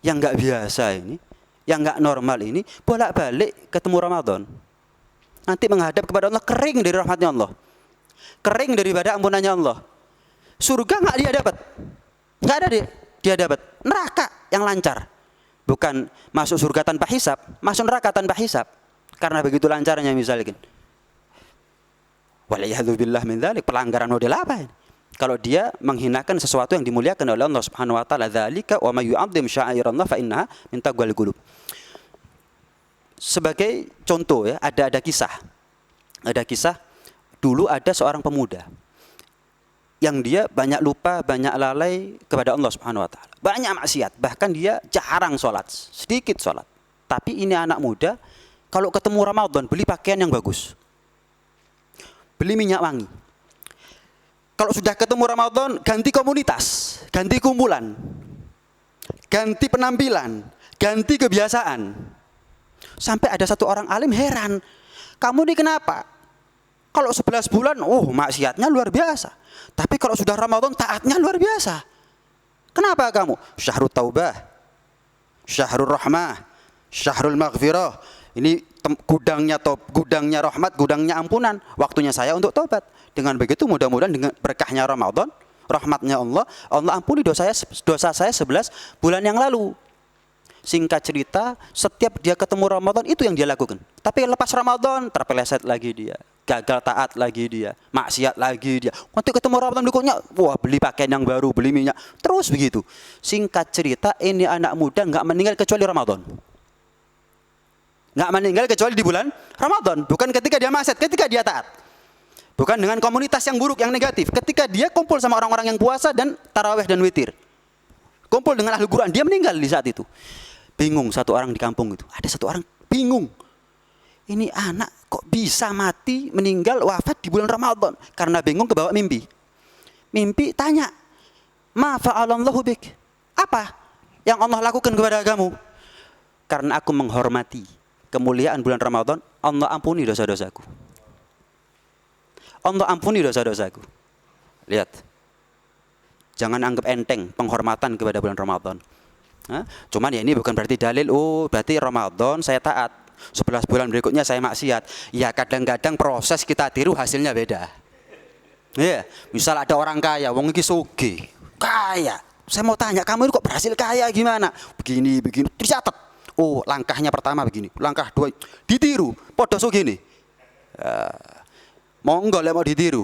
yang nggak biasa ini, yang nggak normal ini, bolak-balik ketemu Ramadan. Nanti menghadap kepada Allah kering dari rahmatnya Allah, kering daripada ampunannya Allah. Surga nggak dia dapat, nggak ada dia dapat. Neraka yang lancar, bukan masuk surga tanpa hisab, masuk neraka tanpa hisab. Karena begitu lancarnya misalkan. Waliyahzubillah min dzalik, pelanggaran model apa ini? Kalau dia menghinakan sesuatu yang dimuliakan oleh Allah Subhanahu wa taala, dzalika wa may yu'azzim sya'airallah fa innaha min taqwal qulub. Sebagai contoh ya, ada kisah. Dulu ada seorang pemuda yang dia banyak lupa, banyak lalai kepada Allah Subhanahu wa taala. Banyak maksiat, bahkan dia jarang sholat, sedikit sholat. Tapi ini anak muda, kalau ketemu Ramadan beli pakaian yang bagus, beli minyak wangi. Kalau sudah ketemu Ramadan, ganti komunitas, ganti kumpulan, ganti penampilan, ganti kebiasaan. Sampai ada satu orang alim heran, kamu ini kenapa? Kalau 11 bulan, maksiatnya luar biasa. Tapi kalau sudah Ramadan, taatnya luar biasa. Kenapa kamu? Syahrul taubah, syahrul rahmah, syahrul maghfirah. Ini gudangnya rahmat, gudangnya ampunan. Waktunya saya untuk taubat. Dengan begitu mudah-mudahan dengan berkahnya Ramadan, rahmatnya Allah, Allah ampuni dosa saya 11 bulan yang lalu. Singkat cerita, setiap dia ketemu Ramadan itu yang dia lakukan. Tapi lepas Ramadan terpeleset lagi dia, gagal taat lagi dia, maksiat lagi dia. Nanti ketemu Ramadan berikutnya, wah beli pakaian yang baru, beli minyak, terus begitu. Singkat cerita, ini anak muda nggak meninggal kecuali Ramadan. Nggak meninggal kecuali di bulan Ramadan. Bukan ketika dia maksiat, ketika dia taat. Bukan dengan komunitas yang buruk, yang negatif. Ketika dia kumpul sama orang-orang yang puasa dan tarawih dan witir. Kumpul dengan ahli Quran, dia meninggal di saat itu. Bingung satu orang di kampung itu. Ada satu orang bingung. Ini anak kok bisa mati, meninggal, wafat di bulan Ramadan. Karena bingung kebawa mimpi. Mimpi tanya, ma fa'alallahu bik? Apa yang Allah lakukan kepada kamu? Karena aku menghormati kemuliaan bulan Ramadan, Allah ampuni dosa-dosaku. Allah ampuni dosa-dosaku. Lihat. Jangan anggap enteng penghormatan kepada bulan Ramadan. Cuman ya ini bukan berarti dalil, oh berarti Ramadan saya taat, 11 bulan berikutnya saya maksiat. Ya kadang-kadang proses kita tiru hasilnya beda. Ya, misal ada orang kaya, wong iki sugih, kaya. Saya mau tanya, kamu ini kok berhasil kaya gimana? Begini, dicatat. Oh, langkahnya pertama begini, langkah 2 ditiru, podo sugih nih. Monggo lek mau ditiru.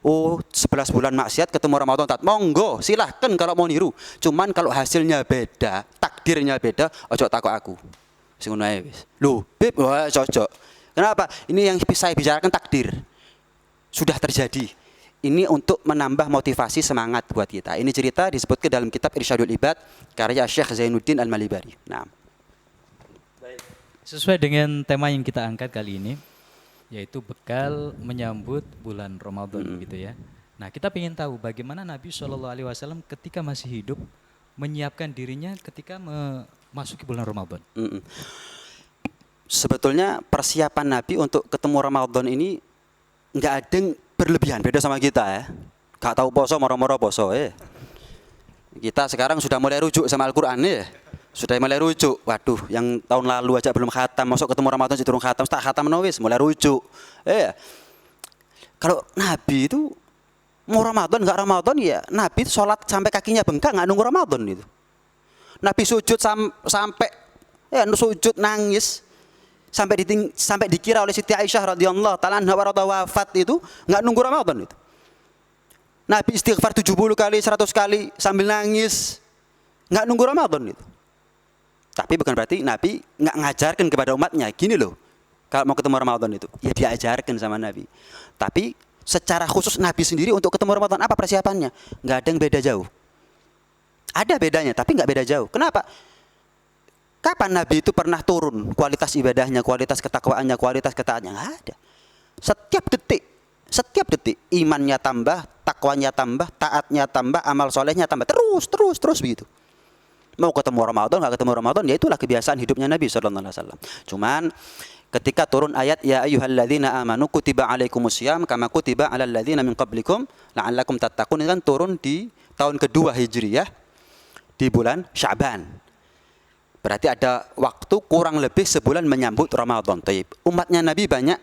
Oh, 11 bulan maksiat ketemu Ramadan taat. Monggo, silahkan kalau mau niru. Cuman kalau hasilnya beda, takdirnya beda, ojo takok aku. Sing ngono ae wis. Lho, Beb, wah cocok. Kenapa? Ini yang saya bicarakan takdir. Sudah terjadi. Ini untuk menambah motivasi semangat buat kita. Ini cerita disebutkan dalam kitab Irsyadul Ibad karya Syekh Zainuddin Al-Malibari. Nah. Sesuai dengan tema yang kita angkat kali ini, yaitu bekal menyambut bulan Ramadan gitu ya. Nah, kita ingin tahu bagaimana Nabi SAW ketika masih hidup menyiapkan dirinya ketika memasuki bulan Ramadan. Sebetulnya persiapan Nabi untuk ketemu Ramadan ini nggak ada yang berlebihan, beda sama kita ya. Gak tahu poso, moro-moro poso ya. Kita sekarang sudah mulai rujuk sama Al-Quran ya. Sudah mulai rujuk. Waduh, yang tahun lalu aja belum khatam, masuk ketemu Ramadan jadi turun khatam, tak khatam nawis, mulai rujuk. Kalau Nabi itu mau Ramadan enggak Ramadan ya, Nabi itu sholat sampai kakinya bengkak enggak nunggu Ramadan itu. Nabi sujud sampai sujud nangis sampai dikira oleh Siti Aisyah radhiyallahu taala anha wafat itu enggak nunggu Ramadan itu. Nabi istighfar 70 kali, 100 kali sambil nangis. Enggak nunggu Ramadan itu. Tapi bukan berarti Nabi nggak ngajarkan kepada umatnya, gini loh, kalau mau ketemu Ramadan itu, ya diajarkan sama Nabi. Tapi secara khusus Nabi sendiri untuk ketemu Ramadan, apa persiapannya? Nggak ada yang beda jauh. Ada bedanya, tapi nggak beda jauh. Kenapa? Kapan Nabi itu pernah turun kualitas ibadahnya, kualitas ketakwaannya, kualitas ketaatnya? Nggak ada. Setiap detik, imannya tambah, takwanya tambah, taatnya tambah, amal solehnya tambah, terus begitu. Mau ketemu Ramadan, nggak ketemu Ramadan, ya itulah kebiasaan hidupnya Nabi SAW. Cuman ketika turun ayat ya ayyuhalladzina amanu kutiba alaikumusiyam kama kutiba alal ladzina min qablikum la'allakum tattaqun, ini kan turun di tahun kedua Hijriyah di bulan Sya'ban. Berarti ada waktu kurang lebih sebulan menyambut Ramadan. Umatnya Nabi banyak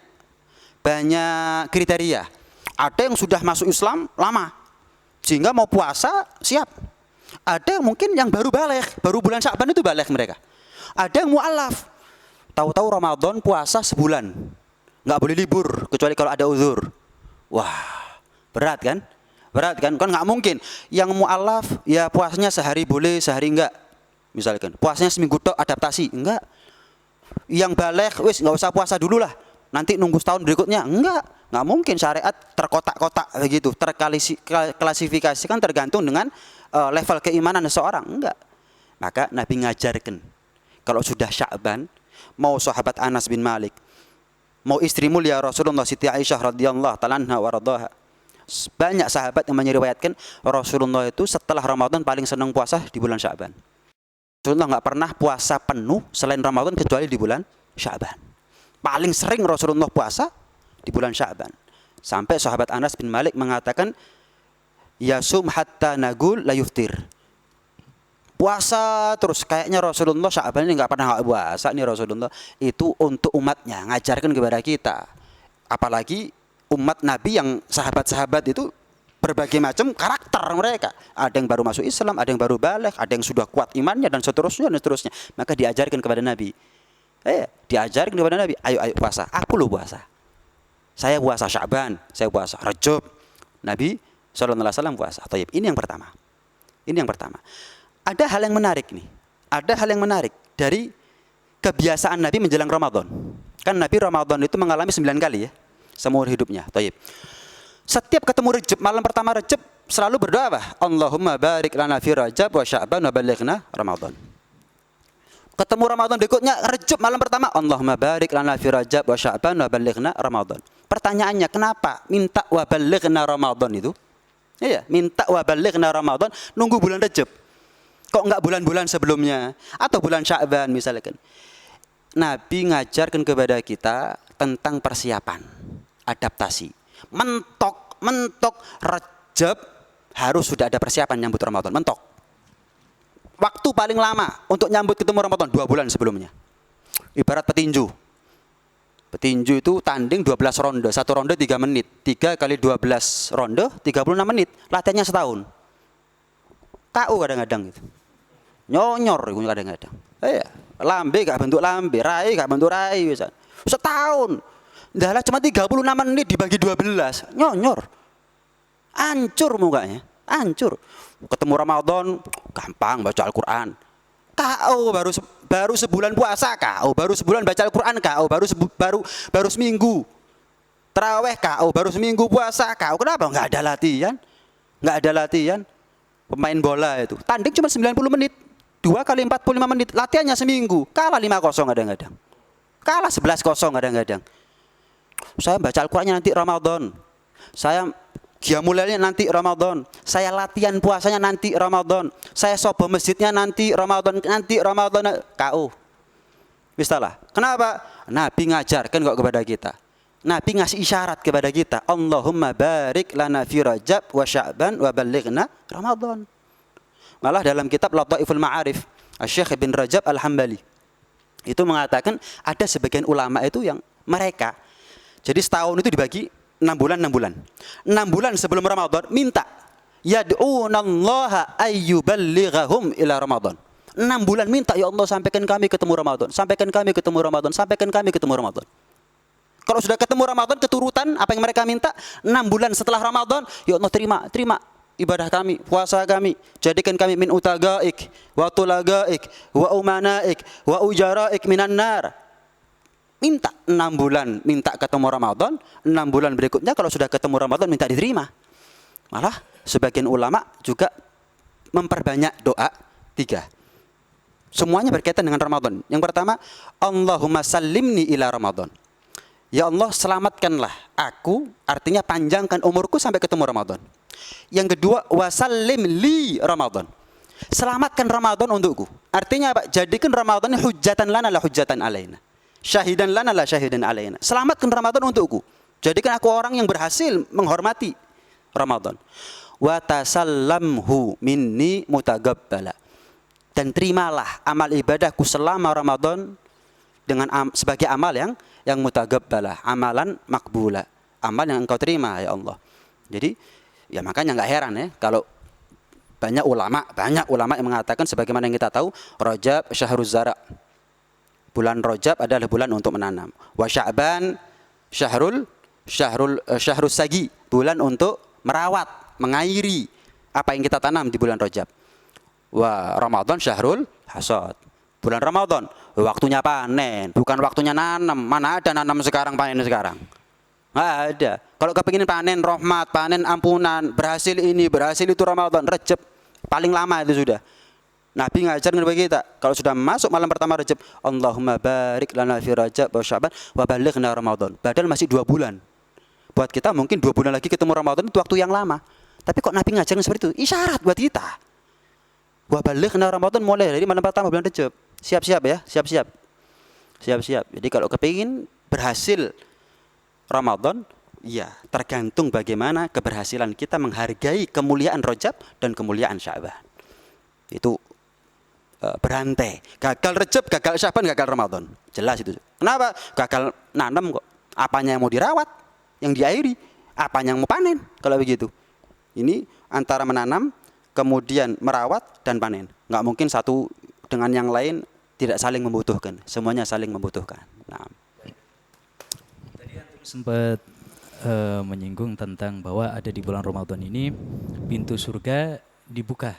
kriteria. Ada yang sudah masuk Islam lama, sehingga mau puasa siap. Ada yang mungkin yang baru balik, baru bulan Sya'ban itu balik mereka. Ada yang mu'alaf, tahu-tahu Ramadan puasa sebulan, nggak boleh libur kecuali kalau ada uzur. Wah, berat kan? Kan nggak mungkin. Yang mu'alaf ya puasanya sehari boleh, sehari enggak. Misalkan puasanya seminggu tok adaptasi, enggak. Yang balik wis nggak usah puasa dulu lah, nanti nunggu setahun berikutnya, enggak. Nggak mungkin, syariat terkotak-kotak begitu, terklasifikasikan tergantung dengan level keimanan seseorang, enggak. Maka Nabi ngajarkan kalau sudah Sya'ban, mau sahabat Anas bin Malik, mau istri mulia Rasulullah Siti Aisyah radhiyallahu taala anha wa radhaha, banyak sahabat yang meriwayatkan Rasulullah itu setelah Ramadan paling senang puasa di bulan Sya'ban. Rasulullah nggak pernah puasa penuh selain Ramadan kecuali di bulan Sya'ban. Paling sering Rasulullah puasa di bulan Sya'ban. Sampai sahabat Anas bin Malik mengatakan, yasum hatta nagul la yuftir. Puasa terus, kayaknya Rasulullah Sya'ban ini nggak pernah puasa nih Rasulullah. Itu untuk umatnya, ngajarkan kepada kita. Apalagi umat Nabi yang sahabat-sahabat itu berbagai macam karakter mereka. Ada yang baru masuk Islam, ada yang baru balik, ada yang sudah kuat imannya dan seterusnya dan seterusnya. Maka diajarkan kepada Nabi. Diajarkan kepada Nabi, ayo puasa. Aku loh puasa. Saya puasa Sya'ban, saya puasa Rajab. Nabi SAW puasa. Taib. Ini yang pertama. Ada hal yang menarik nih. Ada hal yang menarik dari kebiasaan Nabi menjelang Ramadan. Kan Nabi Ramadan itu mengalami 9 kali ya, seumur hidupnya. Taib. Setiap ketemu Rajab, malam pertama Rajab selalu berdoa apa? Allahumma barik lana fi Rajab wa Sya'ban wa balighna Ramadan. Ketemu Ramadan berikutnya Rajab malam pertama, Allahumma barik lana fi Rajab wa Sya'ban wa balighna Ramadan. Pertanyaannya, kenapa minta wa balighna Ramadan itu? Iya, minta wa balighna Ramadan nunggu bulan Rajab. Kok enggak bulan-bulan sebelumnya atau bulan Sya'ban misalkan? Nabi ngajarkan kepada kita tentang persiapan, adaptasi. Mentok Rajab harus sudah ada persiapan nyambut Ramadan. Mentok. Waktu paling lama untuk nyambut ketemu Ramadan 2 bulan sebelumnya. Ibarat petinju. Petinju itu tanding 12 ronde, 1 ronde 3 menit. 3 kali 12 ronde 36 menit. Latihannya setahun. KO kadang-kadang gitu. Nyonyor kadang-kadang. Lambe gak bentuk lambe, rai gak bentuk rai bisa. Setahun. Dahlah cuma 36 menit dibagi 12. Nyonyor. Hancur mukanya. Hancur. Ketemu Ramadan gampang baca Al-Qur'an. KO baru sebulan puasa, KO baru sebulan baca Al-Qur'an, KO baru seminggu. Tarawih KO baru seminggu puasa, KO. Kenapa? Enggak ada latihan. Pemain bola itu tanding cuma 90 menit. 2 kali 45 menit. Latihannya seminggu. Kalah 5-0 kadang-kadang. Kalah 11-0 kadang-kadang. Saya baca Al-Qur'annya nanti Ramadan. Saya qiyamulailnya nanti Ramadan. Saya latihan puasanya nanti Ramadan. Saya sobo masjidnya nanti Ramadan. KO. Wistalah. Kenapa? Nabi ngajarkan kok kepada kita. Nabi ngasih isyarat kepada kita. Allahumma barik lana fi Rajab wa Sya'ban wa balighna Ramadan. Malah dalam kitab Lataiful Ma'arif, Syekh Ibn Rajab Al-Hambali itu mengatakan ada sebagian ulama itu yang mereka jadi setahun itu dibagi 6 bulan. 6 bulan sebelum Ramadan minta yad'unallaha ayyuballighahum ila Ramadan. 6 bulan minta, ya Allah sampaikan kami ketemu Ramadan. Kalau sudah ketemu Ramadan, keturutan apa yang mereka minta, 6 bulan setelah Ramadan, ya Allah terima ibadah kami, puasa kami, jadikan kami min utagaik, wa tulagaik, wa umanaik, wa ujaraik minan nar. Minta 6 bulan, minta ketemu Ramadan, 6 bulan berikutnya kalau sudah ketemu Ramadan minta diterima. Malah sebagian ulama juga memperbanyak doa 3. Semuanya berkaitan dengan Ramadan. Yang pertama, Allahumma sallimni ila Ramadan. Ya Allah, selamatkanlah aku, artinya panjangkan umurku sampai ketemu Ramadan. Yang kedua, wasallim li Ramadan. Selamatkan Ramadan untukku. Artinya apa? Jadikan Ramadan hujjatan lana la hujjatan alaina. Syahidan lana la syahidan alaina. Selamatkan Ramadan untukku. Jadikan aku orang yang berhasil menghormati Ramadan. Wa tasallamhu minni mutagabbala. Dan terimalah amal ibadahku selama Ramadan dengan sebagai amal yang mutagabbalah, amalan makbula, amal yang engkau terima ya Allah. Jadi ya makanya enggak heran ya kalau banyak ulama yang mengatakan sebagaimana yang kita tahu, Rajab syahruz zara. Bulan Rajab adalah bulan untuk menanam. Wa Sya'ban syahrus sagi, bulan untuk merawat, mengairi apa yang kita tanam di bulan Rajab. Wa Ramadan syahrul hasad. Bulan Ramadan waktunya panen, bukan waktunya nanam. Mana ada nanam sekarang, panen sekarang? Nggak ada. Kalau kepingin panen rahmat, panen ampunan, berhasil ini, berhasil itu, Ramadan, Rajab paling lama itu sudah. Nabi ngajarin kepada kita, kalau sudah masuk malam pertama Rajab, Allahumma barik lana fi Rajab wa Sya'ban wa balighna Ramadan. Padahal masih 2 bulan. Buat kita mungkin 2 bulan lagi ketemu Ramadan itu waktu yang lama. Tapi kok Nabi ngajarin seperti itu? Isyarat buat kita. Wa balighna Ramadan mulai dari malam pertama bulan Rajab. Siap-siap ya, siap-siap. Jadi kalau kepingin berhasil Ramadan, ya tergantung bagaimana keberhasilan kita menghargai kemuliaan Rajab dan kemuliaan Sya'ban. Itu berantai. Gagal Rajab, gagal Sya'ban, gagal Ramadan. Jelas itu. Kenapa? Gagal nanam kok. Apanya yang mau dirawat, yang diairi, apanya yang mau panen kalau begitu. Ini antara menanam, kemudian merawat dan panen. Nggak mungkin satu dengan yang lain tidak saling membutuhkan. Semuanya saling membutuhkan. Nah. Tadi antum sempat menyinggung tentang bahwa ada di bulan Ramadan ini pintu surga dibuka,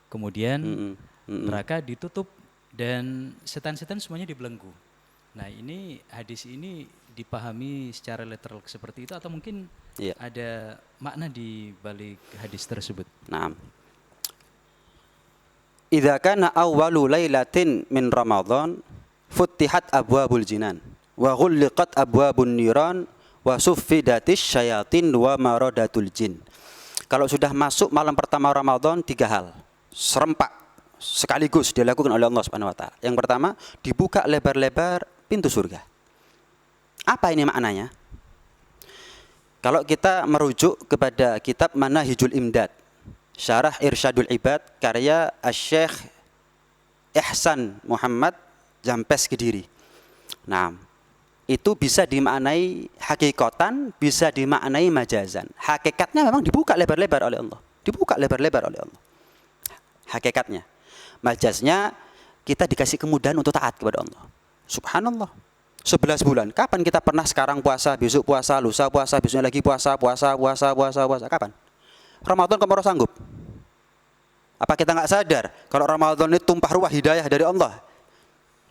kemudian neraka ditutup dan setan-setan semuanya dibelenggu. Nah, ini hadis ini dipahami secara literal seperti itu atau mungkin ada makna di balik hadis tersebut? Nah. Idza kana awwalu lailatin min Ramadan futtihat abwabul jinan wa ghulliqat abwabun niran wa suffidatis syayatin wa maradatul jin. Kalau sudah masuk malam pertama Ramadan, 3 hal serempak sekaligus dilakukan oleh Allah Subhanahu wa taala. Yang pertama, dibuka lebar-lebar pintu surga. Apa ini maknanya? Kalau kita merujuk kepada kitab Manahijul Imdad, Syarah Irsyadul Ibad karya Asy-Syaikh Ihsan Muhammad Jampes Kediri. Nah, itu bisa dimaknai hakikatan, bisa dimaknai majazan. Hakikatnya memang dibuka lebar-lebar oleh Allah. Dibuka lebar-lebar oleh Allah. Hakikatnya. Majaznya kita dikasih kemudahan untuk taat kepada Allah. Subhanallah. 11 bulan. Kapan kita pernah sekarang puasa, besok puasa, lusa puasa, besoknya lagi puasa. Kapan? Ramadan kamu orang sanggup? Apa kita nggak sadar kalau Ramadan itu tumpah ruah hidayah dari Allah?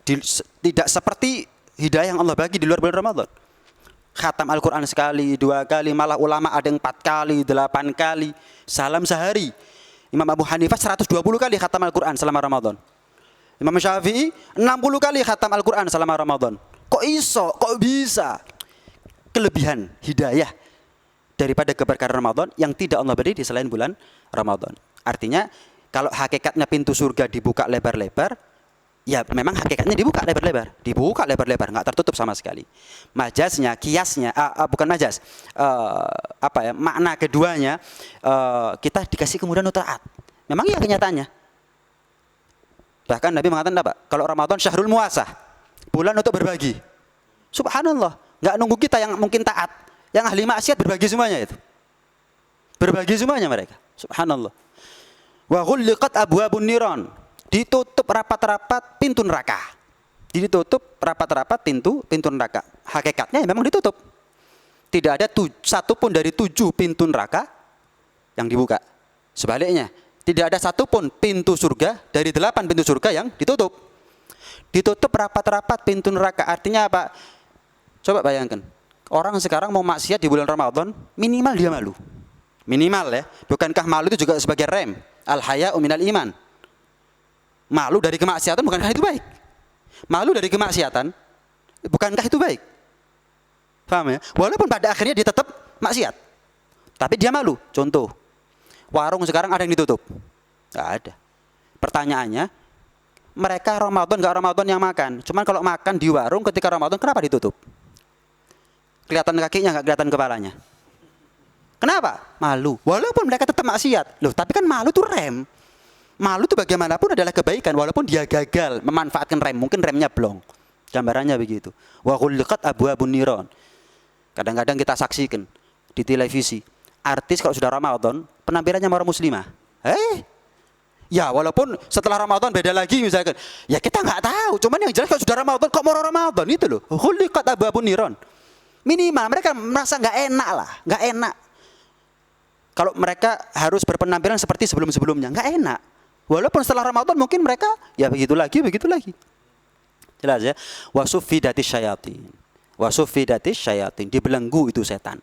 Tidak seperti hidayah yang Allah bagi di luar bulan Ramadan. Khatam Al-Quran sekali, 2 kali, malah ulama ada yang 4 kali, 8 kali. Salam sehari. Imam Abu Hanifah 120 kali khatam Al-Quran selama Ramadan. Imam Syafi'i 60 kali khatam Al-Quran selama Ramadan. Kok bisa? Kelebihan hidayah daripada keberkahan Ramadan yang tidak Allah beri di selain bulan Ramadan. Artinya kalau hakikatnya pintu surga dibuka lebar-lebar, ya memang hakikatnya dibuka lebar-lebar, nggak tertutup sama sekali. Majaznya, kiasnya, bukan majaz, makna keduanya, kita dikasih kemudahan untuk taat. Memang iya kenyataannya. Bahkan Nabi mengatakan apa? Kalau Ramadan syahrul muasah, bulan untuk berbagi. Subhanallah, nggak nunggu kita yang mungkin taat, yang ahli maksiat berbagi semuanya itu. Berbagi semuanya mereka. Subhanallah. Wa ghulliqat abwabun niran. Ditutup rapat-rapat pintu neraka. Ditutup rapat-rapat pintu neraka. Hakikatnya memang ditutup. Tidak ada satu pun dari 7 pintu neraka yang dibuka. Sebaliknya, tidak ada satu pun pintu surga dari 8 pintu surga yang ditutup. Ditutup rapat-rapat pintu neraka. Artinya apa? Coba bayangkan. Orang sekarang mau maksiat di bulan Ramadan, minimal dia malu. Minimal ya. Bukankah malu itu juga sebagai rem? Al-haya'u minal iman. Malu dari kemaksiatan bukankah itu baik? Malu dari kemaksiatan bukankah itu baik? Paham ya? Walaupun pada akhirnya dia tetap maksiat, tapi dia malu. Contoh, warung sekarang ada yang ditutup? Nggak ada. Pertanyaannya, mereka Ramadan nggak Ramadan yang makan. Cuman kalau makan di warung ketika Ramadan, kenapa ditutup? Kelihatan kakinya nggak kelihatan kepalanya. Kenapa? Malu. Walaupun mereka tetap maksiat. Loh, tapi kan malu tuh rem. Malu itu bagaimanapun adalah kebaikan walaupun dia gagal memanfaatkan rem, mungkin remnya blong. Gambarannya begitu. Wa ghulliqat abwabun niran. Kadang-kadang kita saksikan di televisi, artis kalau sudah Ramadan penampilannya marah muslimah. Ya walaupun setelah Ramadan beda lagi misalkan. Ya kita nggak tahu, cuman yang jelas kalau sudah Ramadan kok marah Ramadan itu loh. Ghulliqat abwabun niran. Minimal mereka merasa nggak enak lah, nggak enak. Kalau mereka harus berpenampilan seperti sebelum-sebelumnya, nggak enak. Walaupun setelah Ramadan mungkin mereka ya begitu lagi. Jelas ya. Wasuffidatis syayatin. Dibelenggu itu setan.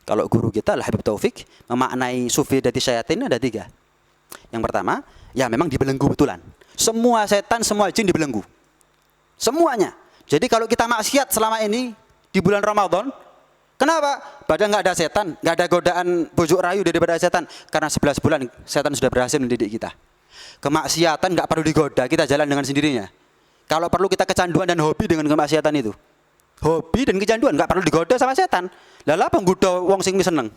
Kalau guru kita Habib Taufik memaknai suffidatis syayatin ada 3. Yang pertama, ya memang dibelenggu betulan. Semua setan, semua jin dibelenggu. Semuanya. Jadi kalau kita maksiat selama ini di bulan Ramadan, kenapa? Padahal nggak ada setan, nggak ada godaan bujuk rayu daripada setan. Karena 11 bulan setan sudah berhasil mendidik kita. Kemaksiatan nggak perlu digoda, kita jalan dengan sendirinya. Kalau perlu kita kecanduan dan hobi dengan kemaksiatan itu. Hobi dan kecanduan nggak perlu digoda sama setan. Lah apa nggoda wong sing seneng?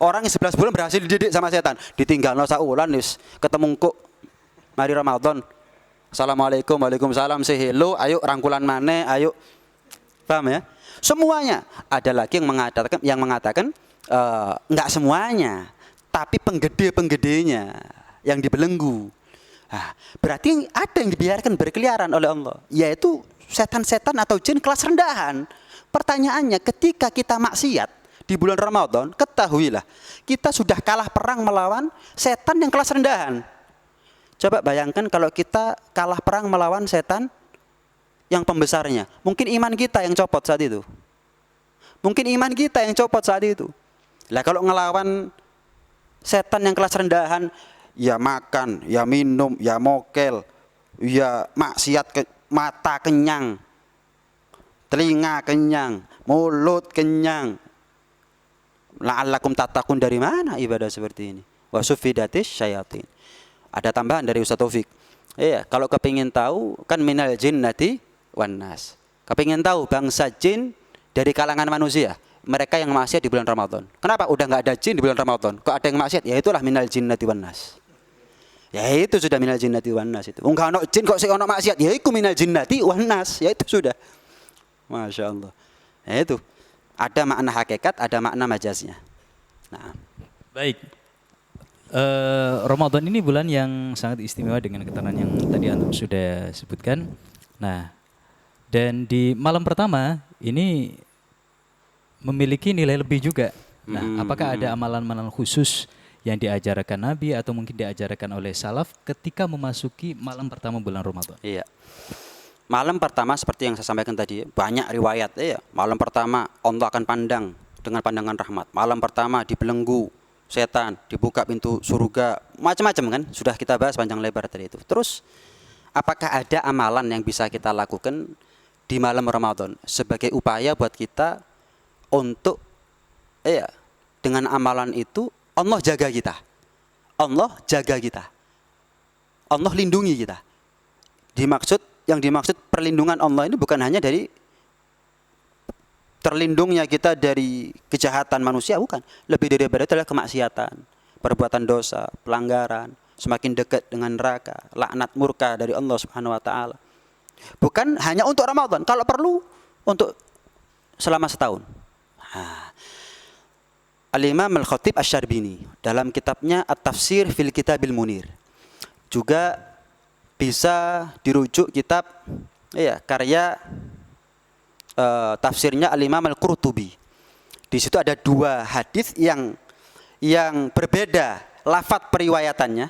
Orang yang 11 bulan berhasil dididik sama setan, ditinggalno saulan wis ketemu kok mari Ramadan. Assalamualaikum, waalaikumsalam, say hello, ayo rangkulan maneh, ayo. Paham ya? Semuanya. Ada lagi yang mengatakan nggak semuanya. tapi penggede-penggedenya yang dibelenggu. Nah, berarti ada yang dibiarkan berkeliaran oleh Allah, yaitu setan-setan atau jin kelas rendahan. Pertanyaannya, ketika kita maksiat di bulan Ramadan, ketahuilah kita sudah kalah perang melawan setan yang kelas rendahan. Coba bayangkan kalau kita kalah perang melawan setan yang pembesarnya. Mungkin iman kita yang copot saat itu. Mungkin iman kita yang copot saat itu. Lah kalau ngelawan setan yang kelas rendahan, ya makan, ya minum, ya mokel, ya maksiat, mata kenyang, telinga kenyang, mulut kenyang. La'allakum tattaqun, dari mana ibadah seperti ini? Wa suffidatis syayatin. Ada tambahan dari Ustaz Taufik. Iya, kalau kepingin tahu kan minal jinnati wan nas. Kepingin tahu bangsa jin dari kalangan manusia, mereka yang maksiat di bulan Ramadan. Kenapa? Udah nggak ada jin di bulan Ramadan. Kok ada yang maksiat? Ya itulah minal jinnati wan nas. Ya itu sudah minal jinnati wan nas itu. Enggak ono jin kok sing ono maksiat. Ya iku minal jinnati wan nas. Ya itu sudah. Masya Allah. Ya itu. Ada makna hakikat, ada makna majaznya. Nah, Baik. Ramadan ini bulan yang sangat istimewa dengan keterangan yang tadi antum sudah sebutkan. Nah, dan di malam pertama ini memiliki nilai lebih juga. Nah, apakah ada amalan-amalan khusus yang diajarkan Nabi atau mungkin diajarkan oleh salaf ketika memasuki malam pertama bulan Ramadan? iya. Malam pertama seperti yang saya sampaikan tadi, banyak riwayat. Iya. Malam pertama Allah akan pandang dengan pandangan rahmat. Malam pertama dibelenggu setan, dibuka pintu surga, macam-macam kan. Sudah kita bahas panjang lebar tadi itu. Terus, apakah ada amalan yang bisa kita lakukan di malam Ramadan sebagai upaya buat kita untuk dengan amalan itu Allah jaga kita. Allah jaga kita. Allah lindungi kita. Yang dimaksud perlindungan Allah ini bukan hanya dari terlindungnya kita dari kejahatan manusia, bukan. Lebih daripada itu adalah kemaksiatan, perbuatan dosa, pelanggaran, semakin dekat dengan neraka, laknat murka dari Allah Subhanahu wa taala. Bukan hanya untuk Ramadan, kalau perlu untuk selama setahun. Al-Imam Al-Khatib Asy-Syarbini dalam kitabnya At-Tafsir fil Kitabil Munir juga bisa dirujuk kitab karya tafsirnya Al-Imam Al-Qurtubi. Di situ ada 2 hadis yang berbeda lafadz periwayatannya,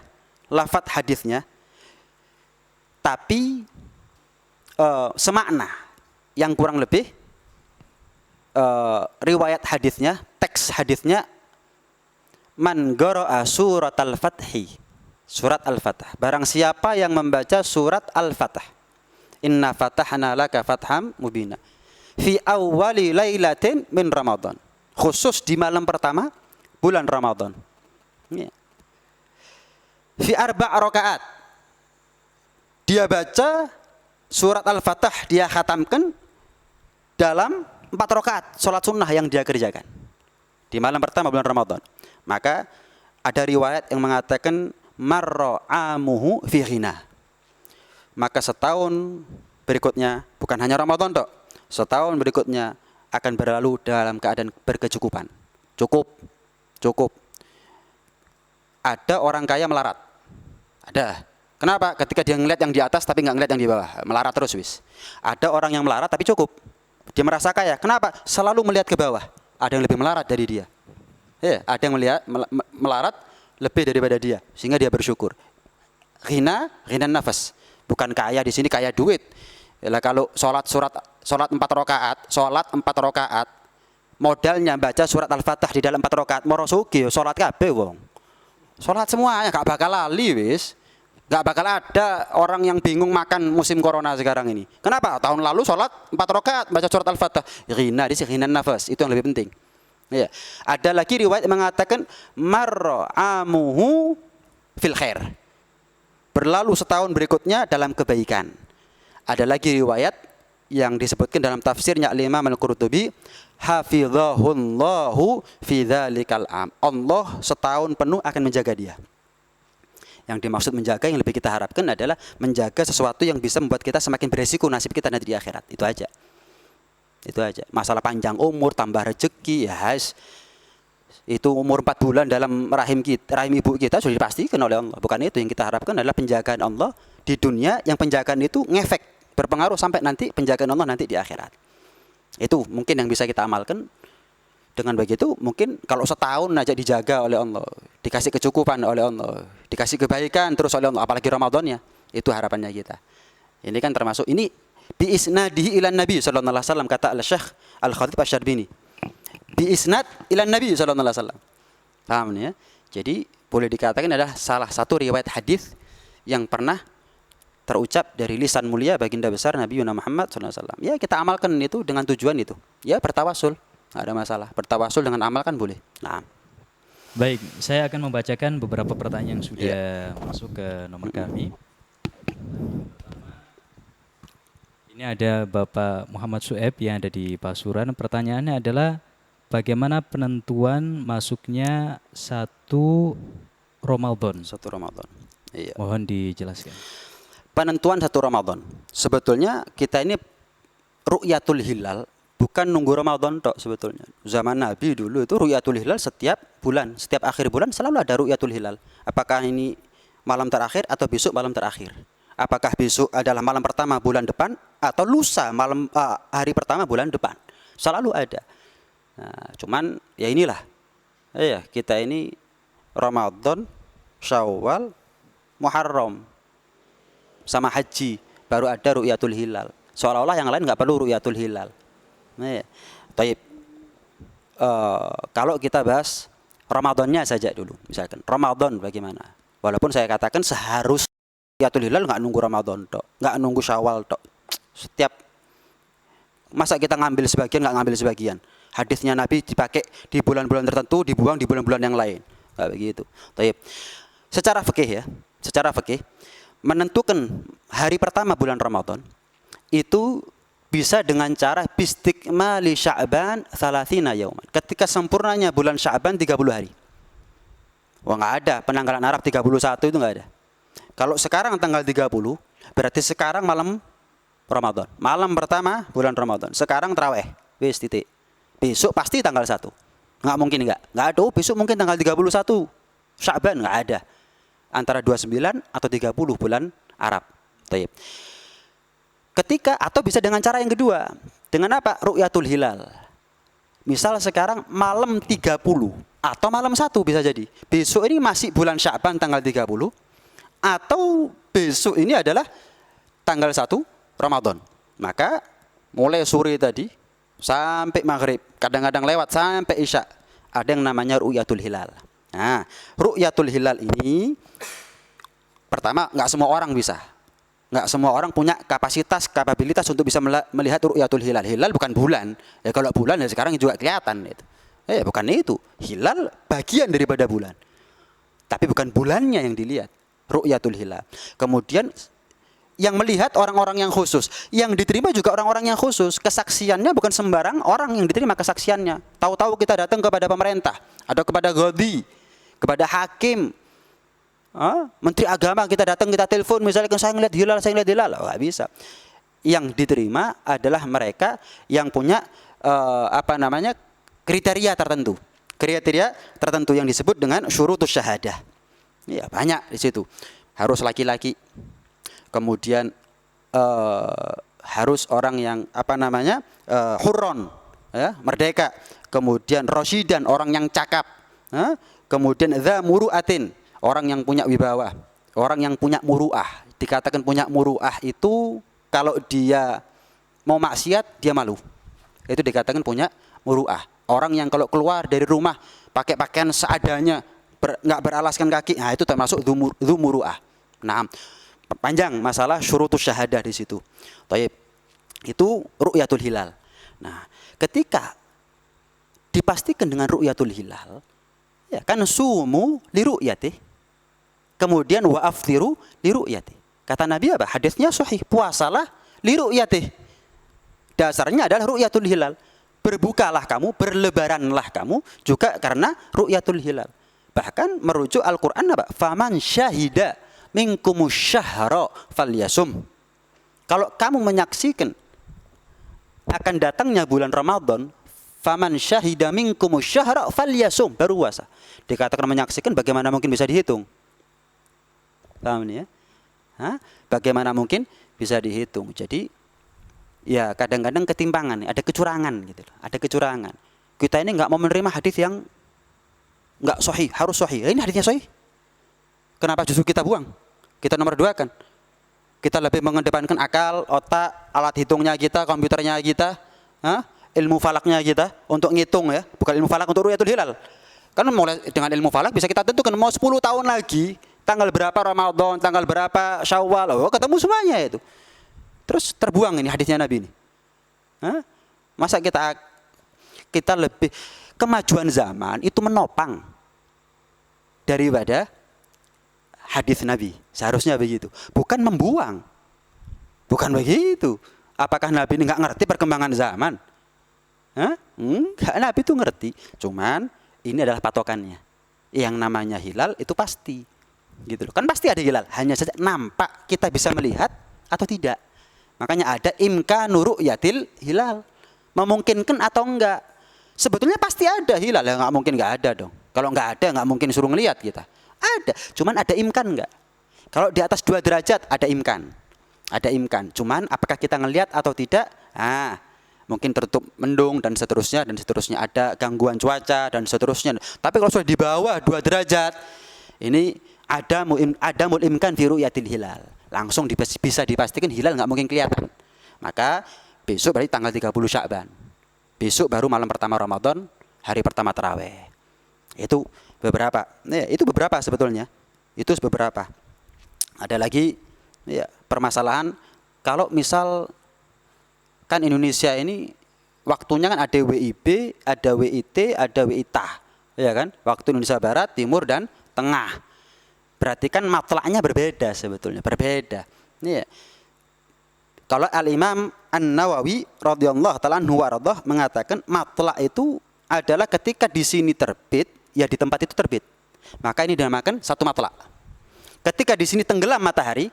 lafadz hadisnya, tapi semakna, yang kurang lebih riwayat hadisnya, teks hadisnya, man qara'a surat al-fathi, surat al-fatah, barang siapa yang membaca surat al-fatah, inna fatahna laka fatham mubina, fi awwali lailatin min Ramadan, khusus di malam pertama bulan Ramadan, fi arba' rakaat, dia baca surat al-fatah, dia khatamkan dalam 4 rakaat sholat sunnah yang dia kerjakan di malam pertama bulan Ramadan. Maka ada riwayat yang mengatakan marra'amuhu fi ghina, maka setahun berikutnya, bukan hanya Ramadan dok, setahun berikutnya akan berlalu dalam keadaan berkecukupan. Cukup. Ada orang kaya melarat, ada. Kenapa? Ketika dia ngeliat yang di atas tapi nggak ngeliat yang di bawah, melarat terus wis. Ada orang yang melarat tapi cukup, dia merasa kaya. Kenapa? Selalu melihat ke bawah, ada yang lebih melarat dari dia. Ada yang melarat lebih daripada dia, sehingga dia bersyukur. Ghina nafas, bukan kaya di sini kaya duit. Kalau sholat 4 rakaat, modalnya baca surat al-fatah di dalam 4 rakaat, morosuki sholat kabeh wong. Sholat semuanya, gak bakal lali wis. Gak bakal ada orang yang bingung makan musim corona sekarang ini. Kenapa? Tahun lalu sholat 4 rakaat baca surat al-fatah. Ghina di sini, ghina nafas, itu yang lebih penting. Ada lagi riwayat yang mengatakan marra'amuhu fil khair, berlalu setahun berikutnya dalam kebaikan. Ada lagi riwayat yang disebutkan dalam tafsirnya Al-Imam Al-Qurtubi, hafizahullahu fi dzalikal am, Allah setahun penuh akan menjaga dia. Yang dimaksud menjaga, yang lebih kita harapkan adalah menjaga sesuatu yang bisa membuat kita semakin beresiko nasib kita nanti di akhirat. Itu aja. Masalah panjang umur, tambah rezeki, ya itu umur 4 bulan dalam rahim ibu kita sudah dipastikan oleh Allah. Bukan itu yang kita harapkan, adalah penjagaan Allah di dunia, yang penjagaan itu ngefek, berpengaruh sampai nanti penjagaan Allah nanti di akhirat. Itu mungkin yang bisa kita amalkan. Dengan begitu mungkin kalau setahun aja dijaga oleh Allah, dikasih kecukupan oleh Allah, dikasih kebaikan terus oleh Allah, apalagi Ramadannya, itu harapannya kita. Ini kan termasuk, ini biisnadihi ilan Nabi sallallahu alaihi wasallam, kata Al-Syekh Al-Khatib Asy-Syarbini. Biisnad ilan Nabi sallallahu alaihi wasallam. Paham ya? Jadi boleh dikatakan adalah salah satu riwayat hadis yang pernah terucap dari lisan mulia baginda besar Nabi Muhammad sallallahu alaihi wasallam. Ya, kita amalkan itu dengan tujuan itu. Ya, bertawasul. Nggak ada masalah. Bertawasul dengan amal kan boleh. Nah. Baik, saya akan membacakan beberapa pertanyaan yang sudah masuk ke nomor kami. Ini ada Bapak Muhammad Sueb yang ada di Pasuruan. Pertanyaannya adalah, bagaimana penentuan masuknya 1 Ramadan? 1 Ramadan. Iya. Mohon dijelaskan. Penentuan 1 Ramadan. Sebetulnya kita ini ru'yatul hilal bukan nunggu Ramadan tok sebetulnya. Zaman Nabi dulu itu ru'yatul hilal setiap bulan, setiap akhir bulan selalu ada ru'yatul hilal. Apakah ini malam terakhir atau besok malam terakhir? Apakah besok adalah malam pertama bulan depan atau lusa malam hari pertama bulan depan? Selalu ada. Nah, cuman ya inilah. Ya, kita ini Ramadan, Syawal, Muharram sama haji baru ada ru'yatul hilal. Seolah-olah yang lain nggak perlu ru'yatul hilal. Nah, ya. Taib. Kalau kita bahas Ramadannya saja dulu, misalkan Ramadan bagaimana? Walaupun saya katakan seharusnya ru'yatul hilal nggak nunggu Ramadan tok, nggak nunggu Syawal tok. Setiap masa kita ngambil sebagian nggak ngambil sebagian. Hadisnya Nabi dipakai di bulan-bulan tertentu, dibuang di bulan-bulan yang lain. Nggak begitu. Taib. Secara fikih ya, secara fikih menentukan hari pertama bulan Ramadan itu bisa dengan cara bistikmali Sya'ban 30 yauman. Ketika sempurnanya bulan Sya'ban 30 hari. Wah, nggak ada penanggalan Arab 31 itu nggak ada. Kalau sekarang tanggal 30 berarti sekarang malam Ramadan. Malam pertama bulan Ramadan. Sekarang tarawih. Wis titik. Besok pasti tanggal 1. Nggak mungkin nggak. Nggak ada. Oh, besok mungkin tanggal 31 Sya'ban, nggak ada. Antara 29 atau 30 bulan Arab. Taib. Ketika atau bisa dengan cara yang kedua. Dengan apa? Ru'yatul hilal. Misal sekarang malam 30 atau malam 1 bisa jadi. Besok ini masih bulan Sya'ban tanggal 30 atau besok ini adalah tanggal 1 Ramadan. Maka mulai sore tadi sampai maghrib, kadang-kadang lewat sampai isya, ada yang namanya ru'yatul hilal. Nah, ru'yatul hilal ini pertama nggak semua orang bisa. Nggak semua orang punya kapabilitas untuk bisa melihat ru'yatul hilal. Hilal bukan bulan. Ya kalau bulan ya sekarang juga kelihatan itu. Bukan itu. Hilal bagian daripada bulan. Tapi bukan bulannya yang dilihat. Ru'yatul hilal. Kemudian yang melihat orang-orang yang khusus. Yang diterima juga orang-orang yang khusus. Kesaksiannya bukan sembarang orang yang diterima kesaksiannya. Tahu-tahu kita datang kepada pemerintah. Atau kepada qadhi. Kepada hakim. Menteri agama kita datang, kita telepon misalnya, saya ngeliat hilal, nggak bisa. Yang diterima adalah mereka yang punya kriteria tertentu yang disebut dengan syurutus syahadah. Ya, banyak di situ. Harus laki-laki, kemudian harus orang yang hurron, ya, merdeka, kemudian rosyidan, orang yang cakap, kemudian dza muru'atin, orang yang punya wibawa, orang yang punya muru'ah. Dikatakan punya muru'ah itu kalau dia mau maksiat dia malu. Itu dikatakan punya muru'ah. Orang yang kalau keluar dari rumah pakai pakaian seadanya, nggak beralaskan kaki, nah itu termasuk dzu muru'ah. Nah, panjang masalah syurutus syahadah di situ. Taib. Itu ru'yatul hilal. Nah, ketika dipastikan dengan ru'yatul hilal, ya kan sumu li ru'yatih. Kemudian wa aftiru li ru'yatih. Kata Nabi apa? Hadisnya sahih, puasalah li ru'yatih. Dasarnya adalah ru'yatul hilal. Berbukalah kamu, berlebaranlah kamu juga karena ru'yatul hilal. Bahkan merujuk Al-Qur'an apa? Faman syahida minkumus syahra falyasum. Kalau kamu menyaksikan akan datangnya bulan Ramadan, Faman syahida minkumus syahra falyasum, baru puasa. Dikatakan menyaksikan, bagaimana mungkin bisa dihitung? Paham ini ya? Bagaimana mungkin bisa dihitung? Jadi ya kadang-kadang ketimpangan, ada kecurangan gitu. Ada kecurangan. Kita ini nggak mau menerima hadis yang nggak sahih, harus sahih. Ini hadisnya sahih. Kenapa justru kita buang? Kita nomor dua kan? Kita lebih mengedepankan akal, otak, alat hitungnya kita, komputernya kita, ilmu falaknya kita untuk ngitung ya, bukan ilmu falak untuk ru'yatul hilal. Kan mulai dengan ilmu falak bisa kita tentukan mau 10 tahun lagi tanggal berapa Ramadan, tanggal berapa Syawal, ketemu semuanya itu. Terus terbuang ini hadisnya Nabi ini. Masa kita lebih, kemajuan zaman itu menopang daripada hadis Nabi. Seharusnya begitu, bukan membuang. Bukan begitu. Apakah Nabi ini nggak ngerti perkembangan zaman? Enggak, Nabi itu ngerti. Cuman ini adalah patokannya. Yang namanya hilal itu pasti. Gitu loh. Kan pasti ada hilal. Hanya saja nampak kita bisa melihat atau tidak. Makanya ada imkanu ru'yatil hilal. Memungkinkan atau enggak. Sebetulnya pasti ada hilal. Ya nggak mungkin nggak ada dong. Kalau nggak ada nggak mungkin suruh ngelihat kita. Ada. Cuman ada imkan enggak? Kalau di atas 2 derajat ada imkan. Ada imkan. Cuman apakah kita ngelihat atau tidak? Mungkin tertutup mendung dan seterusnya. Ada gangguan cuaca dan seterusnya. Tapi kalau sudah di bawah 2 derajat, ini ada imkan fi ru'yatil hilal. Langsung bisa dipastikan hilal nggak mungkin kelihatan. Maka besok berarti tanggal 30 Sya'ban. Besok baru malam pertama Ramadan, hari pertama tarawih. Itu beberapa. Itu beberapa sebetulnya. Itu beberapa. Ada lagi permasalahan kalau misal kan Indonesia ini waktunya kan ada WIB, ada WIT, ada WITA, ya kan? Waktu Indonesia Barat, Timur dan Tengah. Berarti kan matlaknya berbeda sebetulnya, berbeda. Kalau Al-Imam An-Nawawi radhiyallahu ta'ala anhu warḍah mengatakan matlak itu adalah ketika di sini terbit, ya di tempat itu terbit. Maka ini dinamakan satu matlak. Ketika di sini tenggelam matahari,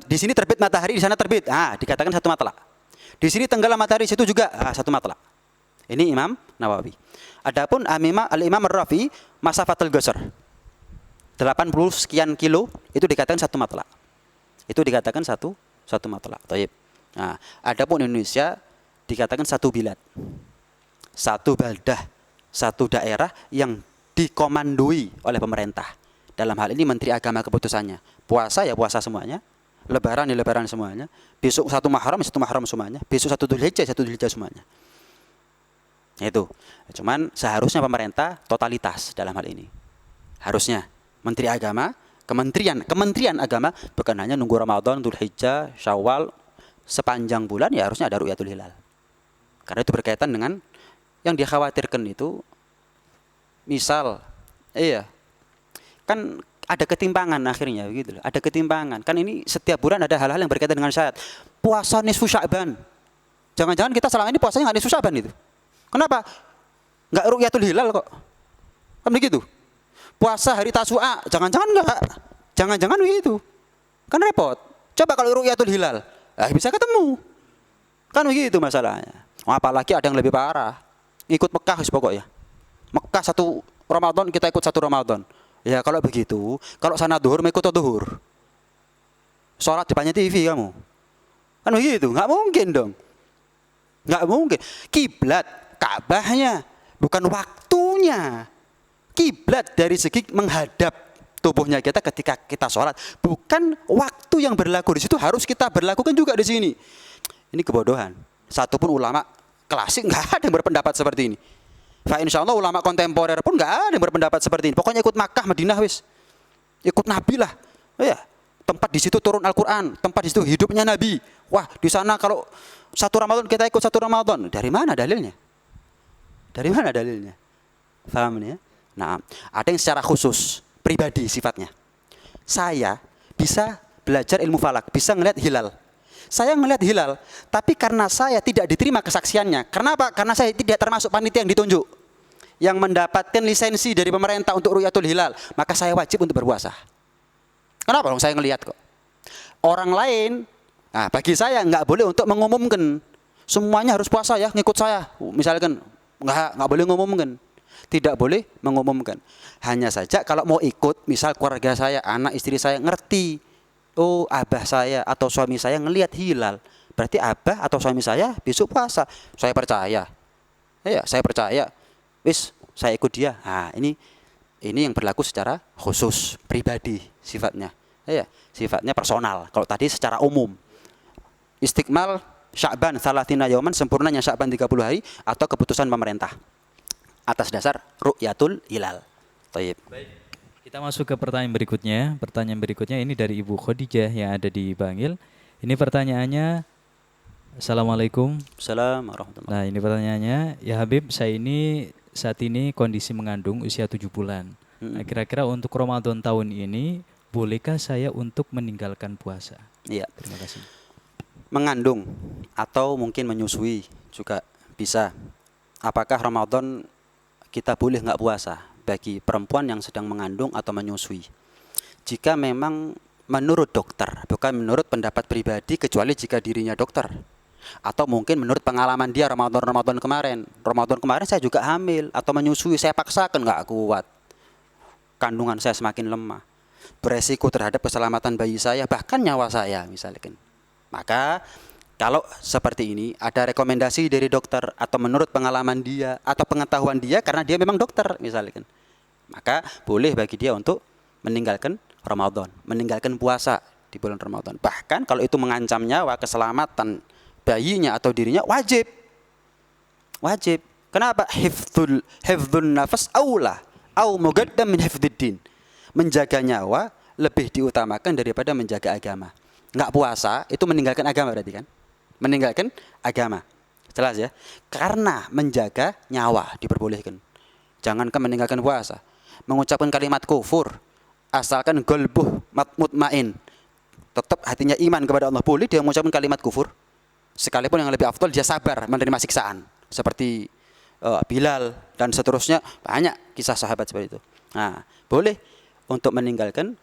di sini terbit matahari, di sana terbit, dikatakan satu matlak. Di sini tenggelam matahari, situ juga satu matlak. Ini Imam Nawawi. Adapun Al-Imam Ar-Rafi masafatul Qasr 80 sekian kilo itu dikatakan satu matlak. Itu dikatakan satu matlak. Taib. Adapun Indonesia dikatakan satu bilad. Satu baldah, satu daerah yang dikomandoi oleh pemerintah. Dalam hal ini Menteri Agama keputusannya. Puasa ya puasa semuanya. Lebaran ya lebaran semuanya. Besok satu Muharram semuanya. Besok satu Dzulhijjah semuanya. Itu. Cuman seharusnya pemerintah totalitas dalam hal ini. Harusnya Menteri Agama, Kementerian Agama bukan hanya nunggu Ramadan, Dzulhijjah, Syawal sepanjang bulan, ya harusnya ada ru'yatul hilal. Karena itu berkaitan dengan yang dikhawatirkan itu misal kan ada ketimpangan akhirnya begitu. Ada ketimpangan. Kan ini setiap bulan ada hal-hal yang berkaitan dengan syariat. Puasa nisfu Sya'ban. Jangan-jangan kita selama ini puasanya enggak nisfu Sya'ban itu. Kenapa? Enggak ru'yatul hilal kok. Kan begitu. Puasa hari Tasu'a, jangan-jangan enggak. Jangan-jangan begitu. Kan repot. Coba kalau ru'yatul hilal, bisa ketemu. Kan begitu masalahnya. Apalagi ada yang lebih parah. Ikut Mekah pokoknya. Mekah satu Ramadan, kita ikut satu Ramadan. Ya kalau begitu, kalau sana duhur, mau ikut duhur. Sholat depannya TV kamu. Kan begitu, nggak mungkin dong. Nggak mungkin. Kiblat, Ka'bahnya, bukan waktunya. Kiblat dari segi menghadap tubuhnya kita ketika kita sholat. Bukan waktu yang berlaku di situ, harus kita berlakukan juga di sini. Ini kebodohan. Satupun ulama klasik nggak ada yang berpendapat seperti ini. Insya Allah ulama kontemporer pun nggak ada yang berpendapat seperti ini. Pokoknya ikut Makkah, Madinah wis, ikut Nabi lah. Tempat di situ turun Al-Quran, tempat di situ hidupnya Nabi. Wah, di sana kalau satu Ramadan kita ikut satu Ramadan. Dari mana dalilnya? Dari mana dalilnya? Paham ya? Nah, ada yang secara khusus, pribadi sifatnya. Saya bisa belajar ilmu falak, bisa ngelihat hilal. Saya melihat hilal, tapi karena saya tidak diterima kesaksiannya. Kenapa? Karena saya tidak termasuk panitia yang ditunjuk, yang mendapatkan lisensi dari pemerintah untuk ru'yatul hilal. Maka saya wajib untuk berpuasa. Kenapa? Saya ngelihat kok. Orang lain, bagi saya nggak boleh untuk mengumumkan. semuanya harus puasa ya, ngikut saya. Misalkan nggak boleh ngumumkan. Tidak boleh mengumumkan. Hanya saja kalau mau ikut, misal keluarga saya, anak istri saya ngerti, oh abah saya atau suami saya ngelihat hilal, berarti abah atau suami saya besok puasa. Saya percaya. Ya, saya percaya. Wis, saya ikut dia. Nah, ini yang berlaku secara khusus, pribadi sifatnya. Ya, sifatnya personal. Kalau tadi secara umum. Istikmal Sya'ban salatina yauman, sempurnanya Sya'ban 30 hari atau keputusan pemerintah atas dasar ru'yatul hilal. Taib. Baik. Kita masuk ke pertanyaan berikutnya. Pertanyaan berikutnya ini dari Ibu Khadijah yang ada di Bangil. Ini pertanyaannya, Assalamualaikum. Assalamualaikum warahmatullahi. Nah, ini pertanyaannya, ya Habib, saya ini saat ini kondisi mengandung usia 7 bulan. Nah, kira-kira untuk Ramadan tahun ini, bolehkah saya untuk meninggalkan puasa? Iya. Terima kasih. Mengandung atau mungkin menyusui juga bisa. Apakah Ramadan kita boleh nggak puasa bagi perempuan yang sedang mengandung atau menyusui? Jika memang menurut dokter, bukan menurut pendapat pribadi, kecuali jika dirinya dokter, atau mungkin menurut pengalaman dia Ramadan kemarin saya juga hamil atau menyusui, saya paksakan nggak kuat, kandungan saya semakin lemah, beresiko terhadap keselamatan bayi saya, bahkan nyawa saya misalkan. Maka kalau seperti ini ada rekomendasi dari dokter atau menurut pengalaman dia atau pengetahuan dia karena dia memang dokter misalkan, maka boleh bagi dia untuk meninggalkan Ramadan, meninggalkan puasa di bulan Ramadan. Bahkan kalau itu mengancam nyawa, keselamatan bayinya atau dirinya, wajib. Kenapa? Hifdzun nafas aula au muqaddam min hifdziddin. Menjaga nyawa lebih diutamakan daripada menjaga agama. Enggak puasa itu meninggalkan agama berarti kan? Meninggalkan agama. Jelas ya? Karena menjaga nyawa diperbolehkan. Jangankan meninggalkan puasa, mengucapkan kalimat kufur, asalkan qalbuh mutmain, tetap hatinya iman kepada Allah, boleh dia mengucapkan kalimat kufur. Sekalipun yang lebih afdal dia sabar menerima siksaan. Seperti Bilal dan seterusnya, banyak kisah sahabat seperti itu. Nah, boleh untuk meninggalkan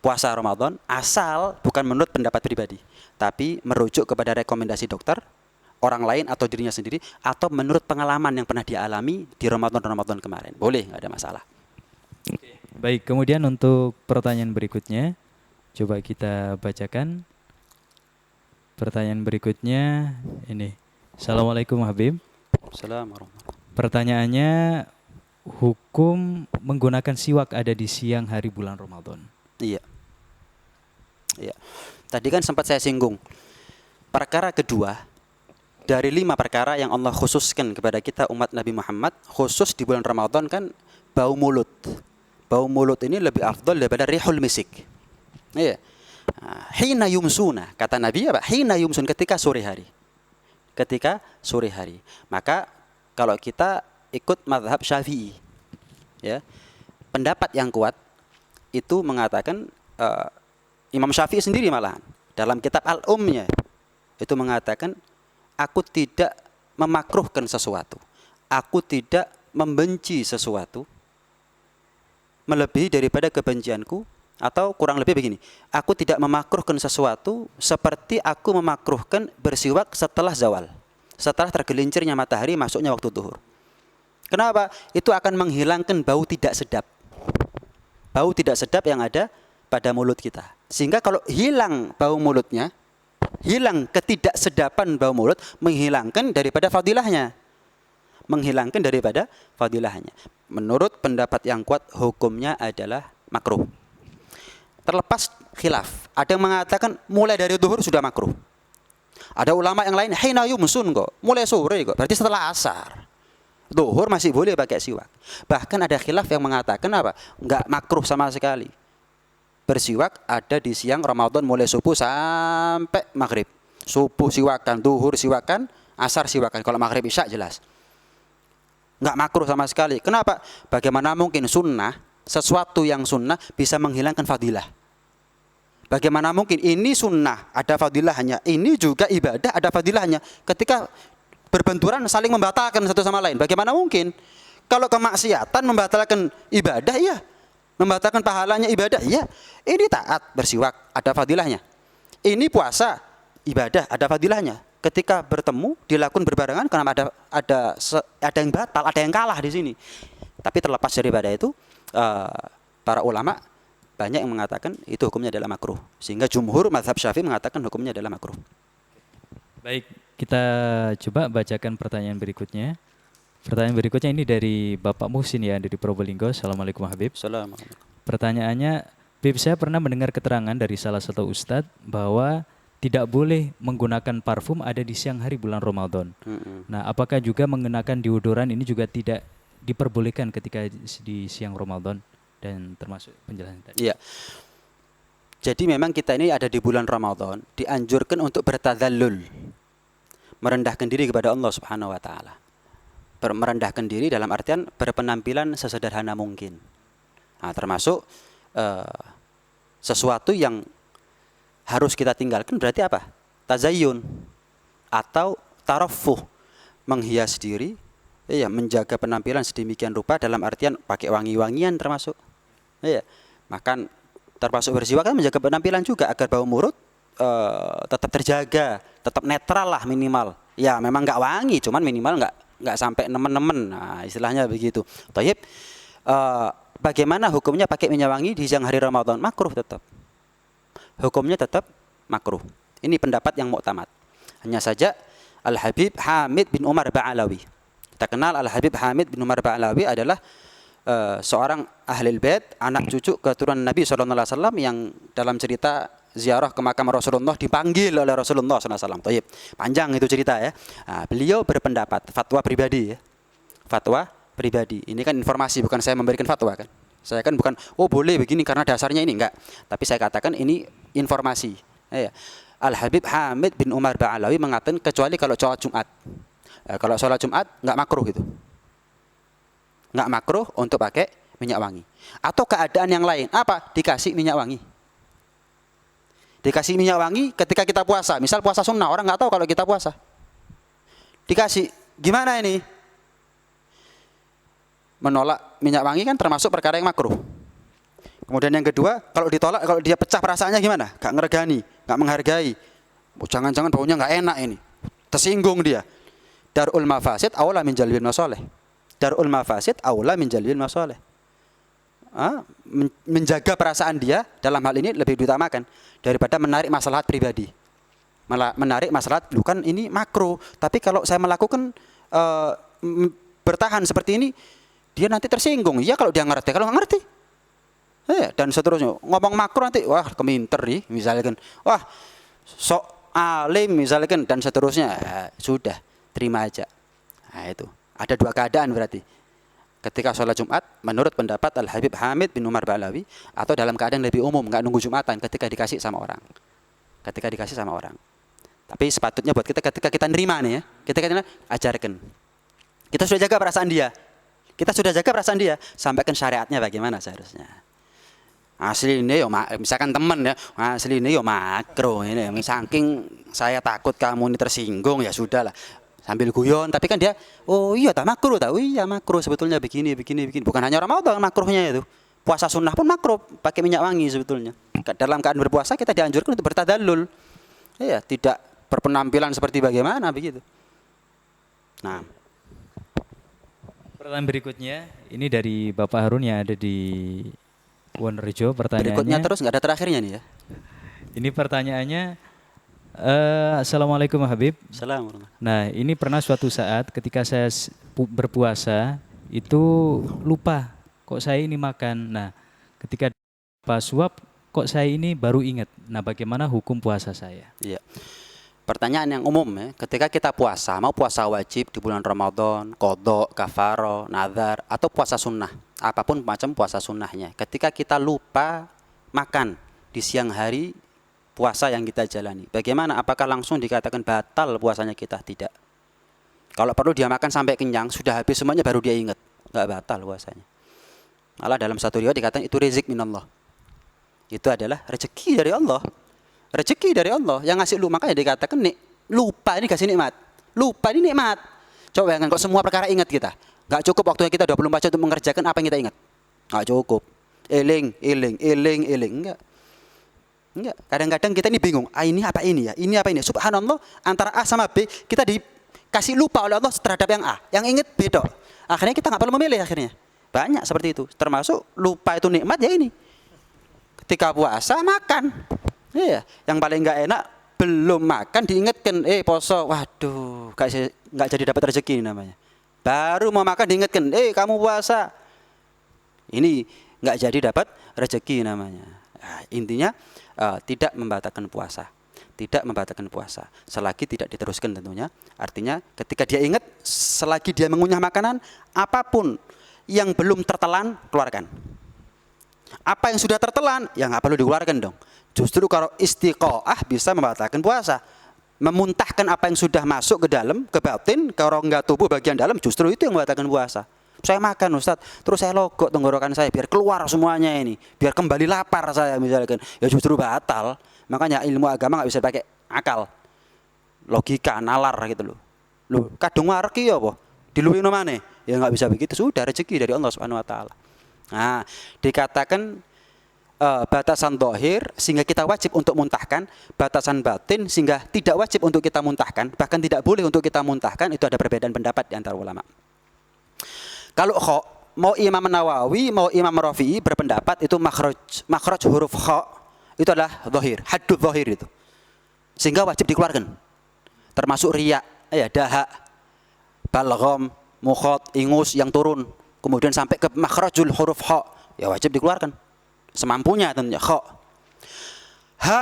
puasa Ramadan asal bukan menurut pendapat pribadi, tapi merujuk kepada rekomendasi dokter, orang lain atau dirinya sendiri, atau menurut pengalaman yang pernah dia alami di Ramadan kemarin. Boleh, nggak ada masalah. Baik, kemudian untuk pertanyaan berikutnya, coba kita bacakan. Pertanyaan berikutnya ini. Assalamualaikum Habib. Assalamualaikum. Pertanyaannya, hukum menggunakan siwak ada di siang hari bulan Ramadan. Iya. Tadi kan sempat saya singgung. Perkara kedua dari 5 perkara yang Allah khususkan kepada kita umat Nabi Muhammad khusus di bulan Ramadan kan bau mulut. Bau mulut ini lebih afdal daripada rihul misik. Iya. Hina yumsuna, kata Nabi apa? Hina yumsun, ketika sore hari. Ketika sore hari. Maka kalau kita ikut mazhab Syafi'i, ya, pendapat yang kuat itu mengatakan Imam Syafi'i sendiri malahan dalam kitab Al-Umnya itu mengatakan, aku tidak memakruhkan sesuatu, aku tidak membenci sesuatu melebihi daripada kebencianku, atau kurang lebih begini, aku tidak memakruhkan sesuatu seperti aku memakruhkan bersiwak setelah zawal, setelah tergelincirnya matahari masuknya waktu zuhur. Kenapa? Itu akan menghilangkan bau tidak sedap, bau tidak sedap yang ada pada mulut kita. Sehingga kalau hilang bau mulutnya, hilang ketidaksedapan bau mulut, menghilangkan daripada fadilahnya. Menghilangkan daripada fadilahnya. Menurut pendapat yang kuat, hukumnya adalah makruh. Terlepas khilaf. Ada yang mengatakan mulai dari zuhur sudah makruh. Ada ulama yang lain, hina yumsun kok, mulai sore kok, berarti setelah asar. Zuhur masih boleh pakai siwak. Bahkan ada khilaf yang mengatakan apa? Enggak makruh sama sekali. Bersiwak ada di siang Ramadan mulai subuh sampai maghrib. Subuh siwakan, zuhur siwakan, asar siwakan. Kalau maghrib isya jelas enggak makruh sama sekali. Kenapa? Bagaimana mungkin sunnah, sesuatu yang sunnah bisa menghilangkan fadilah? Bagaimana mungkin ini sunnah ada fadilahnya, ini juga ibadah ada fadilahnya, ketika berbenturan saling membatalkan satu sama lain? Bagaimana mungkin? Kalau kemaksiatan membatalkan ibadah, iya. Membatalkan pahalanya ibadah, iya. Ini taat bersiwak ada fadilahnya. Ini puasa ibadah ada fadilahnya. ketika bertemu dilakukan berbarengan karena ada yang batal, ada yang kalah di sini. Tapi terlepas daripada itu, para ulama banyak yang mengatakan itu hukumnya adalah makruh. Sehingga jumhur mazhab Syafi'i mengatakan hukumnya adalah makruh. Baik, kita coba bacakan pertanyaan berikutnya. Pertanyaan berikutnya ini dari Bapak Muhsin ya, dari Probolinggo. Assalamualaikum Habib. Assalamualaikum. Pertanyaannya, Habib, saya pernah mendengar keterangan dari salah satu ustadz bahwa tidak boleh menggunakan parfum ada di siang hari bulan Ramadan. Nah, apakah juga mengenakan deodoran ini juga tidak diperbolehkan ketika di siang Ramadan, dan termasuk penjelasan tadi? Iya. Jadi memang kita ini ada di bulan Ramadan, dianjurkan untuk bertadzallul, merendahkan diri kepada Allah Subhanahu wa taala. Merendahkan diri dalam artian berpenampilan sesederhana mungkin. Nah, termasuk sesuatu yang harus kita tinggalkan berarti apa? Tazayyun atau tarafuh, menghias diri, ya, menjaga penampilan sedemikian rupa dalam artian pakai wangi-wangian termasuk. Ya, makan termasuk bersiwak kan menjaga penampilan juga agar bau mulut tetap terjaga, tetap netral lah minimal. Ya, memang nggak wangi, cuman minimal nggak sampai nemen-nemen. Nah, istilahnya begitu. Thayyib, bagaimana hukumnya pakai minyak wangi di siang hari Ramadan? Makruh tetap. Hukumnya tetap makruh. Ini pendapat yang muktamad. Hanya saja Al-Habib Hamid bin Umar Ba'alawi. Kita kenal Al-Habib Hamid bin Umar Ba'alawi adalah seorang ahlul bait, anak cucu keturunan Nabi SAW yang dalam cerita ziarah ke makam Rasulullah dipanggil oleh Rasulullah SAW. Tayyib. Panjang itu cerita ya. Nah, beliau berpendapat, fatwa pribadi ya. Fatwa pribadi. Ini kan informasi, bukan saya memberikan fatwa kan. Saya kan bukan, oh boleh begini karena dasarnya ini, enggak. Tapi saya katakan ini informasi. Ya. Al-Habib Hamid bin Umar Ba'alawi mengatakan kecuali kalau sholat Jumat. Kalau sholat Jumat enggak makruh itu. Enggak makruh untuk pakai minyak wangi. Atau keadaan yang lain. Apa? Dikasih minyak wangi. Dikasih minyak wangi ketika kita puasa. Misal puasa sunnah, orang enggak tahu kalau kita puasa. Dikasih, gimana ini? Menolak minyak wangi kan termasuk perkara yang makruh. Kemudian yang kedua, kalau ditolak, kalau dia pecah perasaannya gimana? Gak ngeregani, gak menghargai. Oh, jangan-jangan baunya gak enak ini. Tersinggung dia. Darul mafasid aula min jalbil masalih. Darul mafasid aula min jalbil masalih. Menjaga perasaan dia dalam hal ini lebih diutamakan daripada menarik maslahat pribadi. Menarik maslahat, bukan ini makruh. Tapi kalau saya melakukan bertahan seperti ini, dia nanti tersinggung. Iya kalau dia ngerti, kalau nggak ngerti. Dan seterusnya. Ngomong makruh nanti, wah keminter nih, misalkan. Wah, sok alim misalkan, dan seterusnya. Sudah, terima aja. Nah itu. Ada dua keadaan berarti. Ketika sholat Jumat, menurut pendapat Al-Habib Hamid bin Umar Ba'alawi, atau dalam keadaan lebih umum, nggak nunggu Jumatan, ketika dikasih sama orang. Ketika dikasih sama orang. Tapi sepatutnya buat kita, ketika kita nerima nih ya, ketika kita ajarkan. Kita sudah jaga perasaan dia. Kita sudah jaga perasaan dia, sampaikan syariatnya bagaimana seharusnya. Asli ini yo, misalkan teman ya, asli ini yo makro ini, saking saya takut kamu ini tersinggung, ya sudahlah, sambil guyon. Tapi kan dia, oh iya tak makro, tak, oh iya makro sebetulnya begini. Bukan hanya Ramadan makruhnya itu, puasa sunnah pun makro, pakai minyak wangi sebetulnya. Dalam keadaan berpuasa kita dianjurkan untuk bertadallul, ya tidak berpenampilan seperti bagaimana begitu. Nah. Pertanyaan berikutnya ini dari Bapak Harun yang ada di Wonorejo. Pertanyaannya. Berikutnya terus nggak ada terakhirnya nih ya. Ini pertanyaannya, Assalamualaikum Habib. Assalamualaikum. Nah ini pernah suatu saat ketika saya berpuasa itu lupa kok saya ini makan. Nah ketika pas suap kok saya ini baru ingat. Nah bagaimana hukum puasa saya? Iya. Pertanyaan yang umum ya, ketika kita puasa, mau puasa wajib di bulan Ramadan, qadha, kafaroh, nazar, atau puasa sunnah, apapun macam puasa sunnahnya. Ketika kita lupa makan di siang hari puasa yang kita jalani, bagaimana? Apakah langsung dikatakan batal puasanya kita? Tidak. Kalau perlu dia makan sampai kenyang, sudah habis semuanya baru dia ingat, nggak batal puasanya. Malah dalam satu riwayat dikatakan itu rezeki minallah. Itu adalah rezeki dari Allah. Rezeki dari Allah yang ngasih lu, makanya dikatakan nih, lupa ini kasih nikmat. Lupa ini nikmat. Coba bayangkan kok semua perkara ingat kita. Enggak cukup waktunya kita 24 jam untuk mengerjakan apa yang kita ingat. Enggak cukup. Eling, enggak. Enggak. Kadang-kadang kita ini bingung. Ini apa ini ya? Ini apa ini? Subhanallah, antara A sama B kita dikasih lupa oleh Allah terhadap yang A. Yang ingat beda. Akhirnya kita nggak perlu memilih akhirnya. Banyak seperti itu. Termasuk lupa itu nikmat ya ini. Ketika puasa makan. Iya. Yang paling nggak enak belum makan diingatkan. Poso. Waduh, nggak jadi dapat rezeki namanya. Baru mau makan diingatkan. Kamu puasa. Ini nggak jadi dapat rezeki namanya. Nah, intinya tidak membatalkan puasa. Tidak membatalkan puasa selagi tidak diteruskan tentunya. Artinya ketika dia ingat, selagi dia mengunyah makanan, apapun yang belum tertelan keluarkan. Apa yang sudah tertelan ya nggak perlu dikeluarkan dong. Justru kalau istiqoah bisa membatalkan puasa. Memuntahkan apa yang sudah masuk ke dalam, ke batin, ke rongga tubuh bagian dalam, justru itu yang membatalkan puasa. Saya makan Ustadz, terus saya logok tenggorokan saya biar keluar semuanya ini, biar kembali lapar saya misalkan, ya justru batal. Makanya ilmu agama nggak bisa pakai akal, logika, nalar gitu loh. Kadung warki ya apa? Diluwih nomane? Ya nggak bisa begitu. Sudah rezeki dari Allah Subhanahu Wa Taala. Nah, dikatakan batasan zahir sehingga kita wajib untuk muntahkan, batasan batin sehingga tidak wajib untuk kita muntahkan, bahkan tidak boleh untuk kita muntahkan. Itu ada perbedaan pendapat di antara ulama. Kalau kha, mau Imam Nawawi, mau Imam Rafi'i berpendapat itu makhraj huruf kha itu adalah zahir, haddul zahir itu. Sehingga wajib dikeluarkan. Termasuk riya, dahak, balgham, mukhat, ingus yang turun, kemudian sampai ke makhrajul huruf kha, ya wajib dikeluarkan. Semampunya tentunya kha. Ha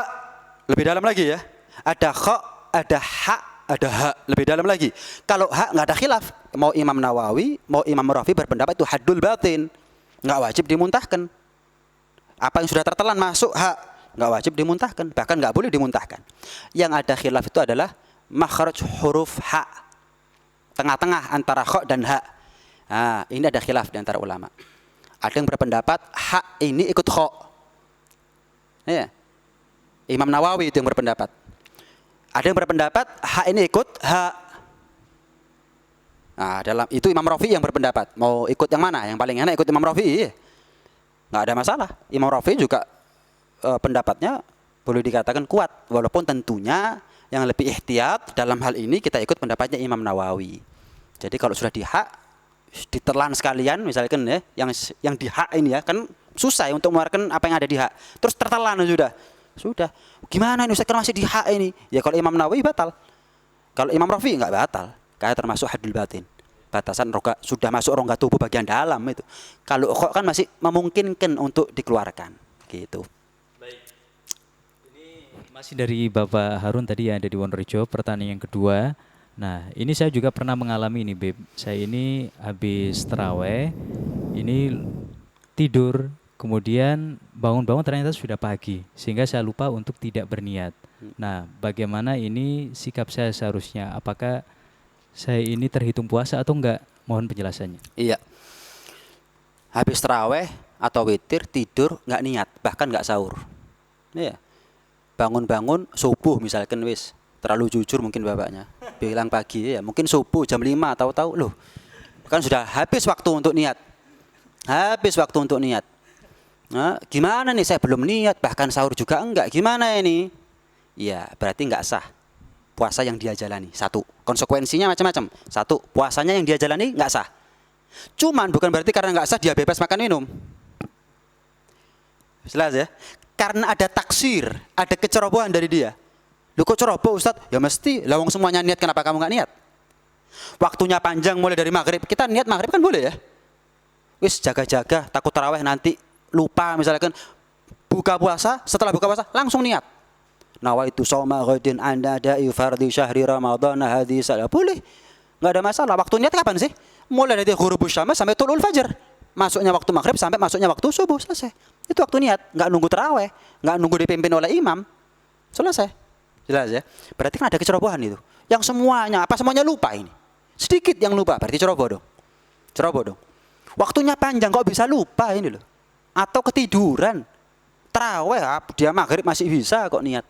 lebih dalam lagi ya. Ada kha, ada ha, ada ha, lebih dalam lagi. Kalau ha nggak ada khilaf. Mau Imam Nawawi, mau Imam Rafi berpendapat itu haddul batin, nggak wajib dimuntahkan. Apa yang sudah tertelan masuk ha, nggak wajib dimuntahkan, bahkan nggak boleh dimuntahkan. Yang ada khilaf itu adalah makhraj huruf ha, tengah-tengah antara kha dan ha. Nah, ini ada khilaf di antara ulama. Ada yang berpendapat ha ini ikut kha. Ya. Imam Nawawi itu yang berpendapat. Ada yang berpendapat ha ini ikut ha. Nah, dalam itu Imam Rafi'i yang berpendapat. Mau ikut yang mana? Yang paling enak ikut Imam Rafi'i. Nggak ada masalah. Imam Rafi'i juga pendapatnya boleh dikatakan kuat. Walaupun tentunya yang lebih ihtiyat dalam hal ini kita ikut pendapatnya Imam Nawawi. Jadi kalau sudah di hak, ditelan sekalian misalkan ya, yang di hak ini ya, kan susah ya untuk mengeluarkan apa yang ada di hak. Terus tertelan sudah. Gimana ini Ustaz kan masih di hak ini? Ya kalau Imam Nawawi batal. Kalau Imam Rafi'i nggak batal. Kayak termasuk haddul batin. Batasan rongga, sudah masuk rongga tubuh bagian dalam itu. Kalau kok kan masih memungkinkan untuk dikeluarkan. Gitu. Baik. Ini masih dari Bapak Harun tadi yang ada di Wonorejo, pertanyaan yang kedua. Nah, ini saya juga pernah mengalami ini, Beb. Saya ini habis taraweh, ini tidur, kemudian bangun-bangun ternyata sudah pagi, sehingga saya lupa untuk tidak berniat. Nah, bagaimana ini sikap saya seharusnya? Apakah saya ini terhitung puasa atau enggak? Mohon penjelasannya. Iya. Habis taraweh atau witir tidur nggak niat, bahkan nggak sahur. Iya. Bangun-bangun subuh misalkan wis. Terlalu jujur mungkin bapaknya. Bilang pagi ya, mungkin subuh jam 5 tahu-tahu loh. Kan sudah habis waktu untuk niat. Habis waktu untuk niat. Nah, gimana nih saya belum niat, bahkan sahur juga enggak. Gimana ini? Ya, berarti enggak sah puasa yang dia jalani. Satu, konsekuensinya macam-macam. Satu, puasanya yang dia jalani enggak sah. Cuman bukan berarti karena enggak sah dia bebas makan minum. Jelas ya? Karena ada taksir, ada kecerobohan dari dia. Lu kok ceroboh Ustaz? Ya mesti, lawang semuanya niat, kenapa kamu enggak niat? Waktunya panjang mulai dari maghrib. Kita niat maghrib kan boleh ya? Wis jaga-jaga, takut taraweh nanti lupa misalkan buka puasa, setelah buka puasa langsung niat. Nawaitu shauma ghadin anda da'i fardhi syahri ramadhan hadhi salah. Boleh. Enggak ada masalah. Waktu niat kapan sih? Mulai dari ghurubus syams sampai tulul fajar. Masuknya waktu maghrib sampai masuknya waktu subuh, selesai. Itu waktu niat, enggak nunggu taraweh, enggak nunggu dipimpin oleh imam. Selesai. Jelas ya? Berarti kan ada kecerobohan itu. Yang semuanya, apa semuanya lupa ini? Sedikit yang lupa, berarti ceroboh dong. Ceroboh dong. Waktunya panjang kok bisa lupa ini loh. Atau ketiduran. Taraweh dia maghrib masih bisa kok niat.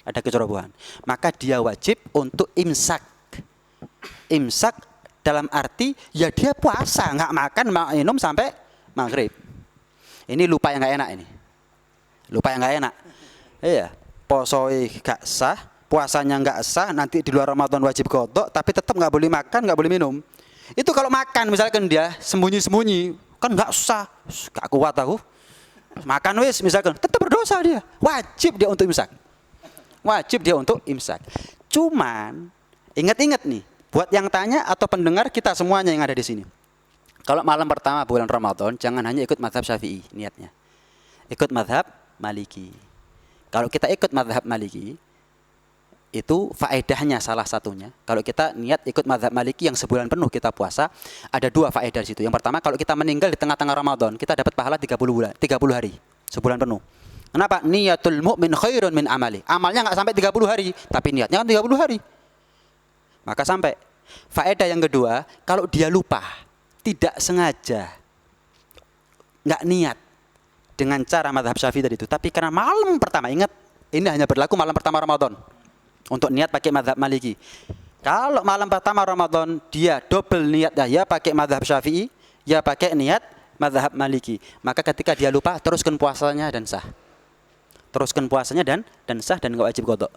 Ada kecerobohan. Maka dia wajib untuk imsak. Imsak dalam arti ya dia puasa, nggak makan, minum sampai maghrib. Ini lupa yang nggak enak ini. Lupa yang nggak enak. Iya, posoe gak sah, puasanya nggak sah, nanti di luar Ramadan wajib qadha, tapi tetap nggak boleh makan, nggak boleh minum. Itu kalau makan misalkan dia sembunyi-sembunyi, kan nggak sah, gak kuat aku. Makan wis misalkan, tetap berdosa dia. Wajib dia untuk imsak. Wajib dia untuk imsak. Cuman ingat-ingat nih, buat yang tanya atau pendengar kita semuanya yang ada di sini. Kalau malam pertama bulan Ramadan, jangan hanya ikut mazhab Syafi'i niatnya. Ikut mazhab Maliki. Kalau kita ikut mazhab Maliki, itu faedahnya salah satunya. Kalau kita niat ikut mazhab Maliki yang sebulan penuh kita puasa, ada 2 faedah di situ. Yang pertama, kalau kita meninggal di tengah-tengah Ramadan, kita dapat pahala 30 hari, sebulan penuh. Kenapa? Niyatul mu'min khairun min amali. Amalnya nggak sampai 30 hari, tapi niatnya kan 30 hari. Maka sampai. Faedah yang kedua, kalau dia lupa, tidak sengaja, nggak niat dengan cara mazhab Syafi'i tadi itu, tapi karena malam pertama, ingat, ini hanya berlaku malam pertama Ramadan. Untuk niat pakai mazhab Maliki. Kalau malam pertama Ramadan dia double niatnya, ya pakai mazhab Syafi'i, ya pakai niat mazhab Maliki. Maka ketika dia lupa, teruskan puasanya dan sah. Teruskan puasanya dan sah dan enggak wajib qadha.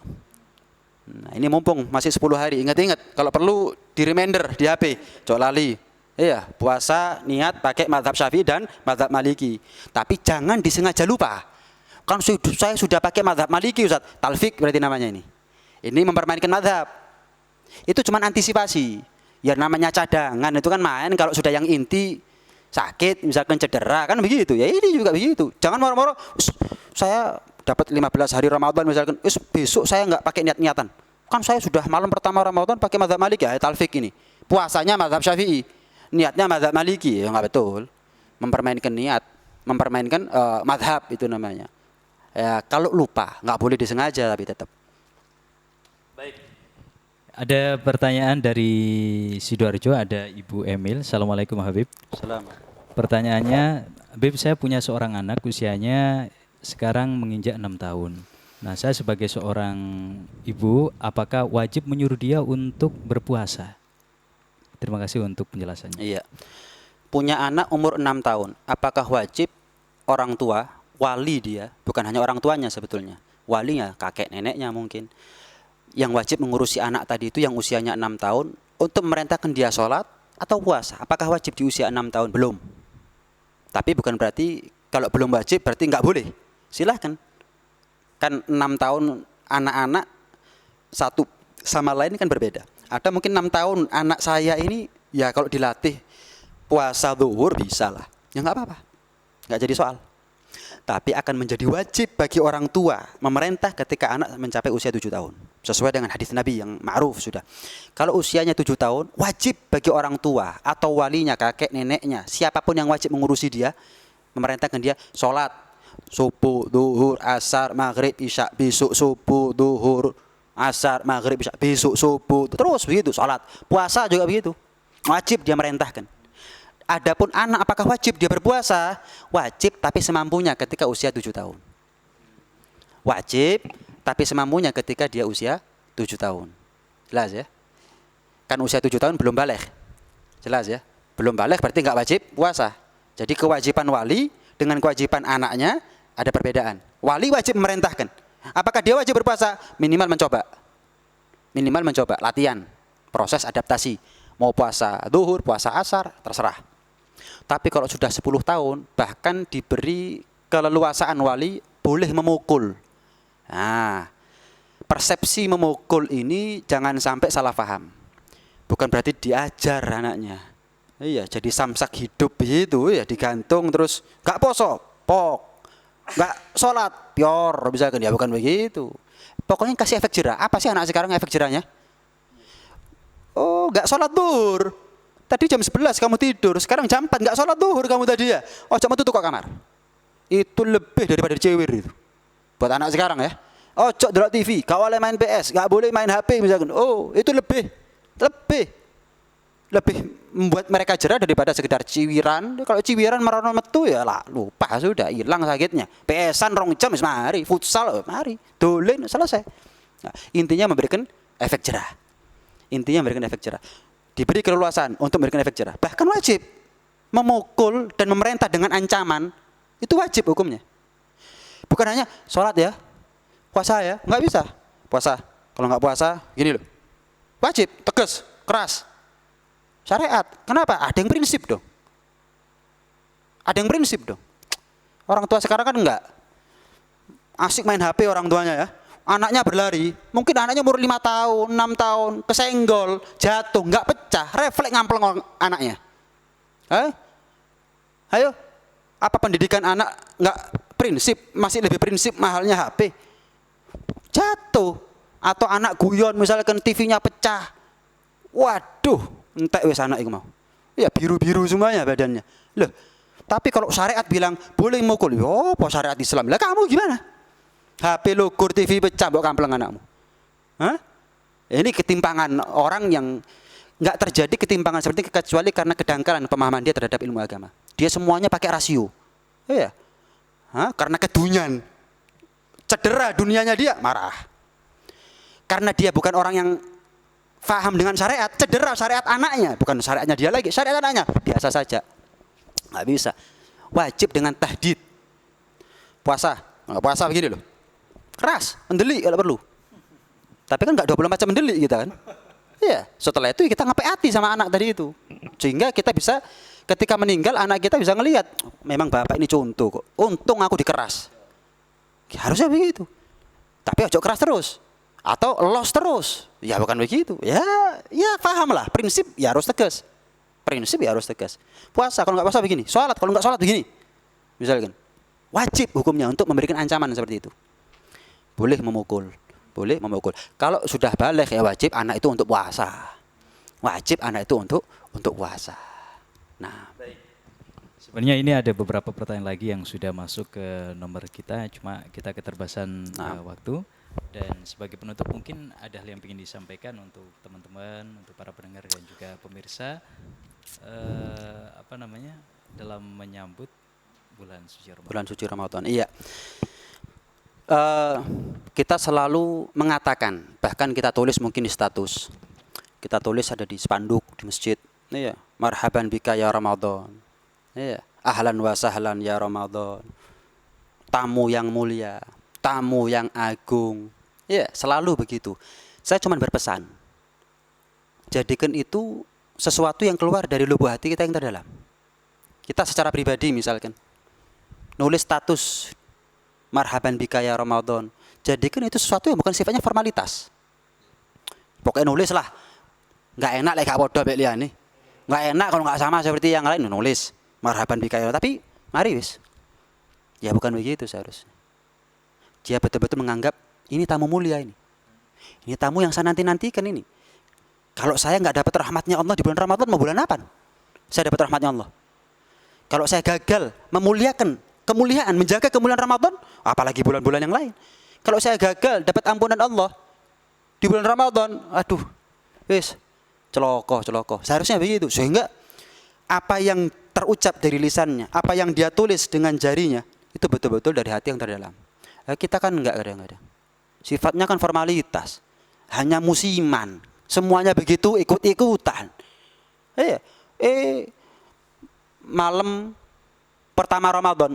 Nah, ini mumpung masih 10 hari. Ingat-ingat, kalau perlu di reminder di HP, cok lali. Iya, puasa niat pakai mazhab Syafi'i dan mazhab Maliki. Tapi jangan disengaja lupa. Kan saya sudah pakai mazhab Maliki, Ustaz. Talfik berarti namanya ini. Ini mempermainkan mazhab. Itu cuma antisipasi. Ya namanya cadangan itu kan main. Kalau sudah yang inti sakit, misalkan cedera, kan begitu. Ya ini juga begitu. Jangan moro-moro. Saya dapat 15 hari Ramadan misalkan. Besok saya nggak pakai niat-niatan. Kan saya sudah malam pertama Ramadan pakai mazhab Maliki. Ya talfik ini. Puasanya mazhab Syafi'i. Niatnya mazhab Maliki. Ya nggak betul. Mempermainkan niat. Mempermainkan mazhab itu namanya. Ya kalau lupa, nggak boleh disengaja tapi tetap. Baik. Ada pertanyaan dari Sidoarjo, ada Ibu Emil. Assalamualaikum Habib. Salam. Pertanyaannya, Habib, saya punya seorang anak usianya sekarang menginjak 6 tahun. Nah, saya sebagai seorang ibu, apakah wajib menyuruh dia untuk berpuasa? Terima kasih untuk penjelasannya. Iya. Punya anak umur 6 tahun, apakah wajib orang tua, wali dia, bukan hanya orang tuanya sebetulnya, walinya, kakek neneknya mungkin, yang wajib mengurusi anak tadi itu yang usianya 6 tahun untuk memerintahkan dia sholat atau puasa? Apakah wajib di usia 6 tahun? Belum. Tapi bukan berarti kalau belum wajib berarti nggak boleh. Silahkan. Kan 6 tahun anak-anak satu sama lain kan berbeda. Ada mungkin 6 tahun anak saya ini ya kalau dilatih puasa zuhur bisa lah. Ya nggak apa-apa. Nggak jadi soal. Tapi akan menjadi wajib bagi orang tua memerintah ketika anak mencapai usia 7 tahun. Sesuai dengan hadis Nabi yang ma'ruf sudah. Kalau usianya 7 tahun, wajib bagi orang tua atau walinya, kakek, neneknya, siapapun yang wajib mengurusi dia, memerintahkan dia sholat, subuh, duhur, asar, maghrib, isya, besok subuh, duhur, asar, maghrib, isya, besok subuh, terus begitu sholat. Puasa juga begitu. Wajib dia merintahkan. Adapun anak apakah wajib dia berpuasa? Wajib tapi semampunya ketika usia 7 tahun. Wajib tapi semampunya ketika dia usia 7 tahun. Jelas ya? Kan usia 7 tahun belum baligh. Jelas ya? Belum baligh berarti enggak wajib puasa. Jadi kewajiban wali dengan kewajiban anaknya ada perbedaan. Wali wajib memerintahkan. Apakah dia wajib berpuasa? Minimal mencoba. Minimal mencoba, latihan, proses adaptasi. Mau puasa zuhur, puasa asar, terserah. Tapi kalau sudah 10 tahun, bahkan diberi keleluasaan wali, boleh memukul. Nah, persepsi memukul ini jangan sampai salah paham. Bukan berarti diajar anaknya. Iya, jadi samsak hidup begitu ya, digantung terus gak poso, pok. Gak sholat, pior, misalkan ya, bukan begitu. Pokoknya kasih efek jerah. Apa sih anak sekarang efek jerahnya? Oh, gak sholat duhur. Tadi jam 11 kamu tidur, sekarang jam 4 gak sholat duhur kamu tadi ya. Oh, jam itu kok kamar. Itu lebih daripada cewek itu. Buat anak sekarang ya. Oh, cok delok TV, gak boleh main PS, gak boleh main HP misalkan. Oh, itu lebih membuat mereka jerah daripada sekedar ciwiran. Kalau ciwiran merono metu ya lah, lupa sudah, hilang sakitnya. PS-an 2 jam mari, futsal mari, dolen selesai. Nah, intinya memberikan efek jerah. Diberi keleluasaan untuk memberikan efek jerah. Bahkan wajib memukul dan memerintah dengan ancaman, itu wajib hukumnya. Bukan hanya sholat ya, Puasa ya? Nggak bisa. Puasa. Kalau nggak puasa, gini loh. Wajib, tegas, keras. Syariat. Kenapa? Ada yang prinsip dong. Ada yang prinsip dong. Orang tua sekarang kan enggak. Asik main HP orang tuanya ya. Anaknya berlari. Mungkin anaknya umur 5 tahun, 6 tahun. Kesenggol, jatuh, enggak pecah. Refleks ngampleng anaknya. Ayo. Apa pendidikan anak enggak prinsip? Masih lebih prinsip mahalnya HP. Jatuh. Atau anak guyon misalkan TV-nya pecah. Waduh. Entek wis anak iku mau. Ya biru-biru semuanya badannya. Loh. Tapi kalau syariat bilang boleh mukul, yo apa syariat Islam? Lah kamu gimana? HP lugur, TV pecah, mbok kampleng anakmu. Hah? Ini ketimpangan orang yang nggak terjadi ketimpangan seperti kecuali karena kedangkalan pemahaman dia terhadap ilmu agama. Dia semuanya pakai rasio. Iya. Hah? Karena kedunyan. Cedera dunianya dia, marah. Karena dia bukan orang yang faham dengan syariat, cedera syariat anaknya, bukan syariatnya dia lagi, syariat anaknya biasa saja. Nggak bisa. Wajib dengan tahdid. Puasa. Nggak puasa begini loh. Keras, mendelik kalau perlu. Tapi kan nggak 24 jam mendelik kita kan. Iya. Setelah itu kita ngapai hati sama anak tadi itu. Sehingga kita bisa ketika meninggal anak kita bisa ngelihat, memang bapak ini contoh kok. Untung aku dikeras. Harusnya begitu. Tapi ojo keras terus. Atau los terus. Ya bukan begitu. Ya pahamlah. Prinsip ya harus tegas. Prinsip ya harus tegas. Puasa kalau nggak puasa begini, sholat kalau nggak sholat begini. Misalkan, wajib hukumnya untuk memberikan ancaman seperti itu. Boleh memukul. Kalau sudah balik ya wajib anak itu untuk puasa. Wajib anak itu untuk puasa. Nah, sebenarnya ini ada beberapa pertanyaan lagi yang sudah masuk ke nomor kita, cuma kita keterbatasan waktu. Dan sebagai penutup mungkin ada hal yang ingin disampaikan untuk teman-teman, untuk para pendengar dan juga pemirsa. Dalam menyambut bulan suci Ramadan. Iya. Kita selalu mengatakan, bahkan kita tulis mungkin di status. Kita tulis ada di spanduk di masjid. Iya, marhaban bika ya Ramadan. Iya, ahlan wa sahlan ya Ramadan. Tamu yang mulia, tamu yang agung. Iya, selalu begitu. Saya cuma berpesan. Jadikan itu sesuatu yang keluar dari lubuk hati kita yang terdalam. Kita secara pribadi misalkan nulis status marhaban bika ya Ramadan, jadikan itu sesuatu yang bukan sifatnya formalitas. Pokoknya nulis lah. Nggak enak lah gak podo mbek liyane. Nggak enak kalau nggak sama seperti yang lain nulis marhaban bika ya, tapi mari wis. Ya bukan begitu seharusnya. Dia betul-betul menganggap ini tamu mulia ini. Ini tamu yang saya nanti-nantikan ini. Kalau saya nggak dapat rahmatnya Allah di bulan Ramadan, mau bulan apa? Saya dapat rahmatnya Allah. Kalau saya gagal kemuliaan, menjaga kemuliaan Ramadan, apalagi bulan-bulan yang lain. Kalau saya gagal dapat ampunan Allah di bulan Ramadan, aduh, wis, celoko. Seharusnya begitu. Sehingga apa yang terucap dari lisannya, apa yang dia tulis dengan jarinya, itu betul-betul dari hati yang terdalam. Kita kan enggak kadang-kadang. Sifatnya kan formalitas. Hanya musiman. Semuanya begitu ikut-ikutan. Malam pertama Ramadan,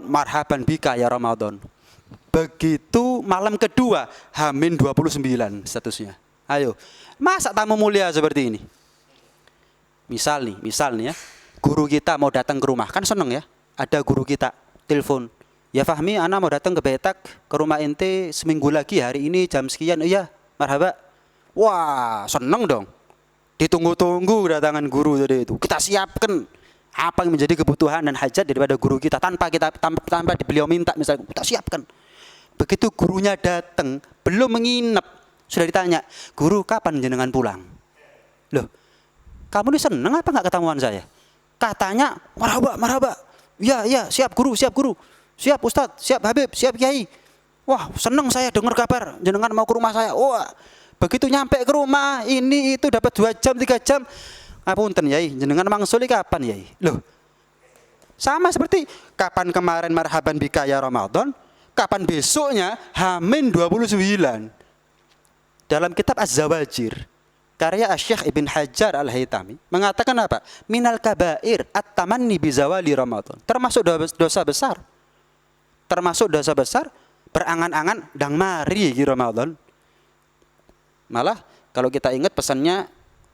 marhaban bika ya Ramadan. Begitu malam kedua, Hamin 29 statusnya. Ayo, masa tamu mulia seperti ini? Misal nih ya, guru kita mau datang ke rumah, kan seneng ya. Ada guru kita, telepon. Ya Fahmi, ana mau datang ke Betak, ke rumah ente seminggu lagi hari ini jam sekian. Iya, marhaba. Wah, seneng dong. Ditunggu-tunggu kedatangan guru tadi itu. Kita siapkan apa yang menjadi kebutuhan dan hajat daripada guru kita tanpa beliau minta, misalnya kita siapkan. Begitu gurunya datang, belum menginap, sudah ditanya, guru kapan jenengan pulang? Loh, kamu ini seneng apa nggak ketemuan saya? Katanya marhaba. Ya, siap guru. Siap Ustadz, siap Habib, siap Kiai. Wah, seneng saya dengar kabar jenengan mau ke rumah saya. Wah, begitu nyampe ke rumah, ini itu dapat 2 jam, 3 jam. Ngapunten Yai, jenengan mangsuli kapan Yai? Loh, sama seperti kapan kemarin marhaban bika ya Ramadan, kapan besoknya Hamin 29. Dalam kitab Az-Zawajir, karya Syekh Ibn Hajar Al-Haytami mengatakan apa? Minal kabair at-tamanni bizawali Ramadan. Termasuk dosa besar. berangan-angan dang mari iki Ramadan. Malah kalau kita ingat pesannya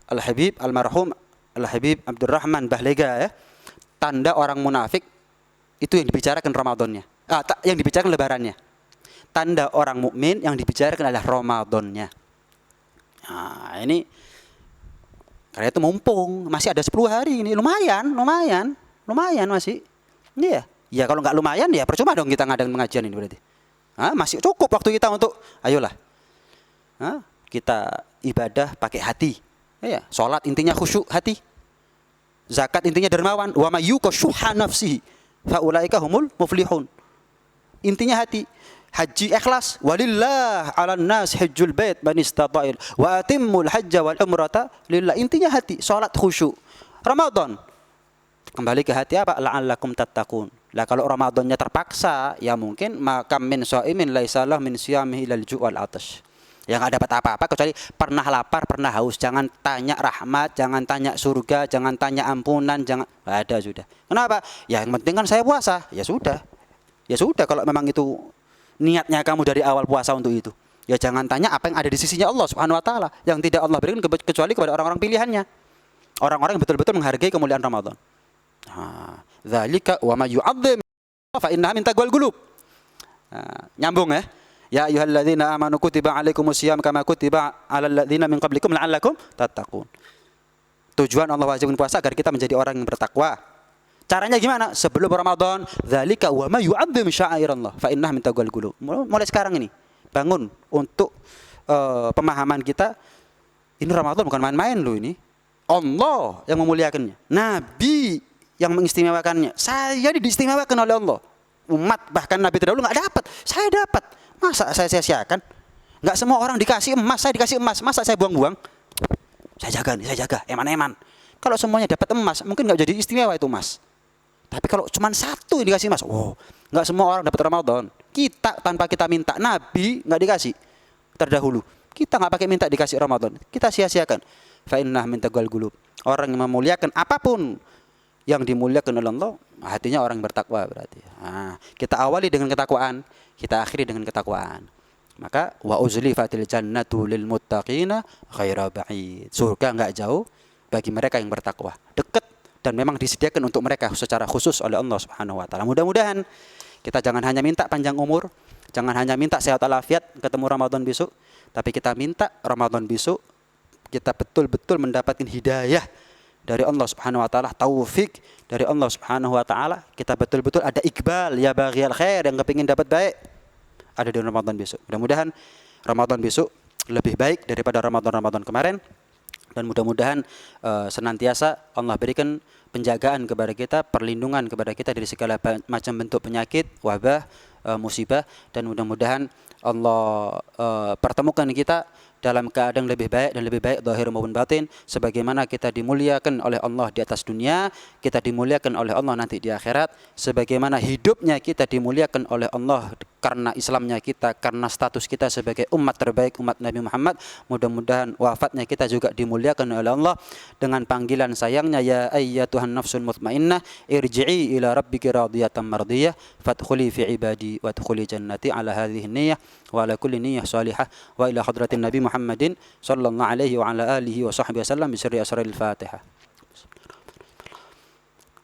Al-Habib almarhum Al-Habib Abdurrahman Bahlega ya, tanda orang munafik itu yang dibicarakan Ramadannya. Yang dibicarakan lebarannya. Tanda orang mukmin yang dibicarakan adalah Ramadannya. Nah, ini karena itu mumpung masih ada 10 hari ini, lumayan masih. Iya. Ya kalau nggak lumayan ya percuma dong kita ngadain pengajian ini berarti. Masih cukup waktu kita untuk ayolah. Kita ibadah pakai hati. Ya, salat intinya khusyuk hati. Zakat intinya dermawan. Wa may yuqashuha nafsihi fa ulaika humul muflihun. Intinya hati. Haji ikhlas. Walillah 'alan nas hajjul bait man istata'il wa atimmul hajja wal umrata lillah. Intinya hati, salat khusyuk. Ramadan kembali ke hati apa? La'allakum tattaqun. Lah kalau Ramadannya terpaksa, ya mungkin makam min shaimin laisa lahu min siyamihi ilal ju' wal 'atash. Ya nggak dapat apa-apa kecuali pernah lapar, pernah haus. Jangan tanya rahmat, jangan tanya surga, jangan tanya ampunan, jangan ada sudah. Kenapa? Ya yang penting kan saya puasa. Ya sudah. Ya sudah kalau memang itu niatnya kamu dari awal puasa untuk itu. Ya jangan tanya apa yang ada di sisinya Allah Subhanahu wa taala yang tidak Allah berikan kecuali kepada orang-orang pilihannya. Orang-orang yang betul-betul menghargai kemuliaan Ramadan. Dzalika wa may yu'azzim fa innaha min taqwal qulub. Nyambung ya. Ya ayyuhalladzina amanu kutiba alaikumusiyam kama kutiba alal ladzina min qablikum la'allakum tattaqun. Tujuan Allah wajibkan puasa agar kita menjadi orang yang bertakwa. Caranya gimana? Sebelum Ramadan, dzalika wa may yu'azzim sya'airallah fa innaha min taqwal qulub. Mulai sekarang ini bangun untuk pemahaman kita, ini Ramadan bukan main-main loh ini. Allah yang memuliakannya. Nabi yang mengistimewakannya. Saya diistimewakan oleh Allah. Umat bahkan Nabi terdahulu nggak dapat. Saya dapat. Masa saya sia-siakan? Nggak semua orang dikasih emas, saya dikasih emas. Masa saya buang-buang? Saya jaga, eman-eman. Kalau semuanya dapat emas, mungkin nggak jadi istimewa itu emas. Tapi kalau cuma satu yang dikasih emas, nggak semua orang dapat Ramadan. Kita tanpa kita minta, Nabi nggak dikasih terdahulu. Kita nggak pakai minta dikasih Ramadan. Kita sia-siakan. Fa innah min taqwal qulub. Orang yang memuliakan apapun yang dimuliakan oleh Allah, hatinya orang bertakwa berarti. Kita awali dengan ketakwaan, kita akhiri dengan ketakwaan. Maka wa uzlifatil jannatu lil muttaqina ghaira ba'id. Surga enggak jauh bagi mereka yang bertakwa. Dekat dan memang disediakan untuk mereka secara khusus oleh Allah Subhanahu wa taala. Mudah-mudahan kita jangan hanya minta panjang umur, jangan hanya minta sehat walafiat ketemu Ramadan besok, tapi kita minta Ramadan besok kita betul-betul mendapatkan hidayah dari Allah Subhanahu wa taala, taufik dari Allah Subhanahu wa taala, kita betul-betul ada iqbal ya baghiyal khair yang kepingin dapat baik ada di Ramadan besok. Mudah-mudahan Ramadan besok lebih baik daripada Ramadan kemarin, dan mudah-mudahan senantiasa Allah berikan penjagaan kepada kita, perlindungan kepada kita dari segala macam bentuk penyakit, wabah, musibah, dan mudah-mudahan Allah pertemukan kita dalam keadaan lebih baik dan lebih baik zahir maupun batin, sebagaimana kita dimuliakan oleh Allah di atas dunia, kita dimuliakan oleh Allah nanti di akhirat, sebagaimana hidupnya kita dimuliakan oleh Allah karena Islamnya kita, karena status kita sebagai umat terbaik, umat Nabi Muhammad. Mudah-mudahan wafatnya kita juga dimuliakan oleh Allah dengan panggilan sayangnya, ya ayyatuhan nafsul mutmainnah irji'i ila rabbiki radiyatan mardiyah fadkhuli fi ibadi wadkhuli jannati ala hadhihi niyyah wa ala kulli niyyah salihah wa ila hadratin Nabi Muhammadin sallallahu alaihi wa ala alihi wa sahbihi wasallam bisirri asraril Fatihah.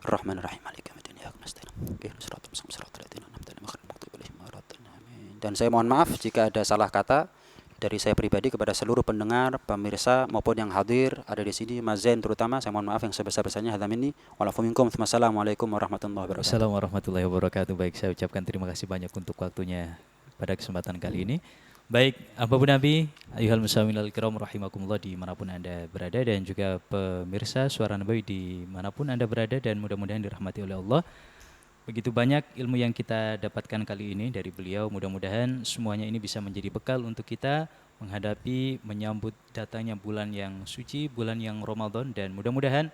Ar-Rahmanir-Rahim. Maliki yaumiddin. Iyyaka nasta'in. Ihdinas siratal mustaqim. Siratal ladzina an'amta 'alaihim ghairil maghdubi 'alaihim waladdallin. Amin. Dan saya mohon maaf jika ada salah kata dari saya pribadi kepada seluruh pendengar, pemirsa maupun yang hadir ada di sini, Mas Zain terutama, saya mohon maaf yang sebesar-besarnya. Hadza minni wa lakum minkum. Wassalamualaikum warahmatullahi wabarakatuh. Assalamualaikum warahmatullahi wabarakatuh. Baik, saya ucapkan terima kasih banyak untuk waktunya pada kesempatan kali ini. Baik, apapun Nabi, ayuhal musawwilal kiram rahimakumullah dimanapun Anda berada, dan juga pemirsa Suara Nabawi dimanapun Anda berada, dan mudah-mudahan dirahmati oleh Allah. Begitu banyak ilmu yang kita dapatkan kali ini dari beliau, mudah-mudahan semuanya ini bisa menjadi bekal untuk kita menghadapi, menyambut datangnya bulan yang suci, bulan yang Ramadan, dan mudah-mudahan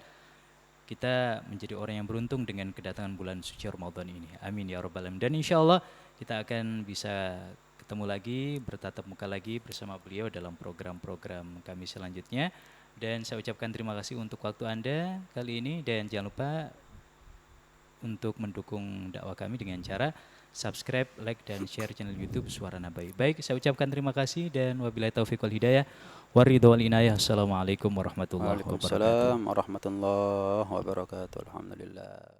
kita menjadi orang yang beruntung dengan kedatangan bulan suci Ramadan ini. Amin ya rabbal alamin. Dan insya Allah kita akan bisa ketemu lagi, bertatap muka lagi bersama beliau dalam program-program kami selanjutnya. Dan saya ucapkan terima kasih untuk waktu Anda kali ini, dan jangan lupa untuk mendukung dakwah kami dengan cara subscribe, like, dan share channel YouTube Suara Nabawi. Baik, saya ucapkan terima kasih dan wabillahi taufiq wal hidayah. Waridho wal inayah. Assalamualaikum warahmatullahi wabarakatuh. Waalaikumsalam warahmatullahi wabarakatuh. Alhamdulillah.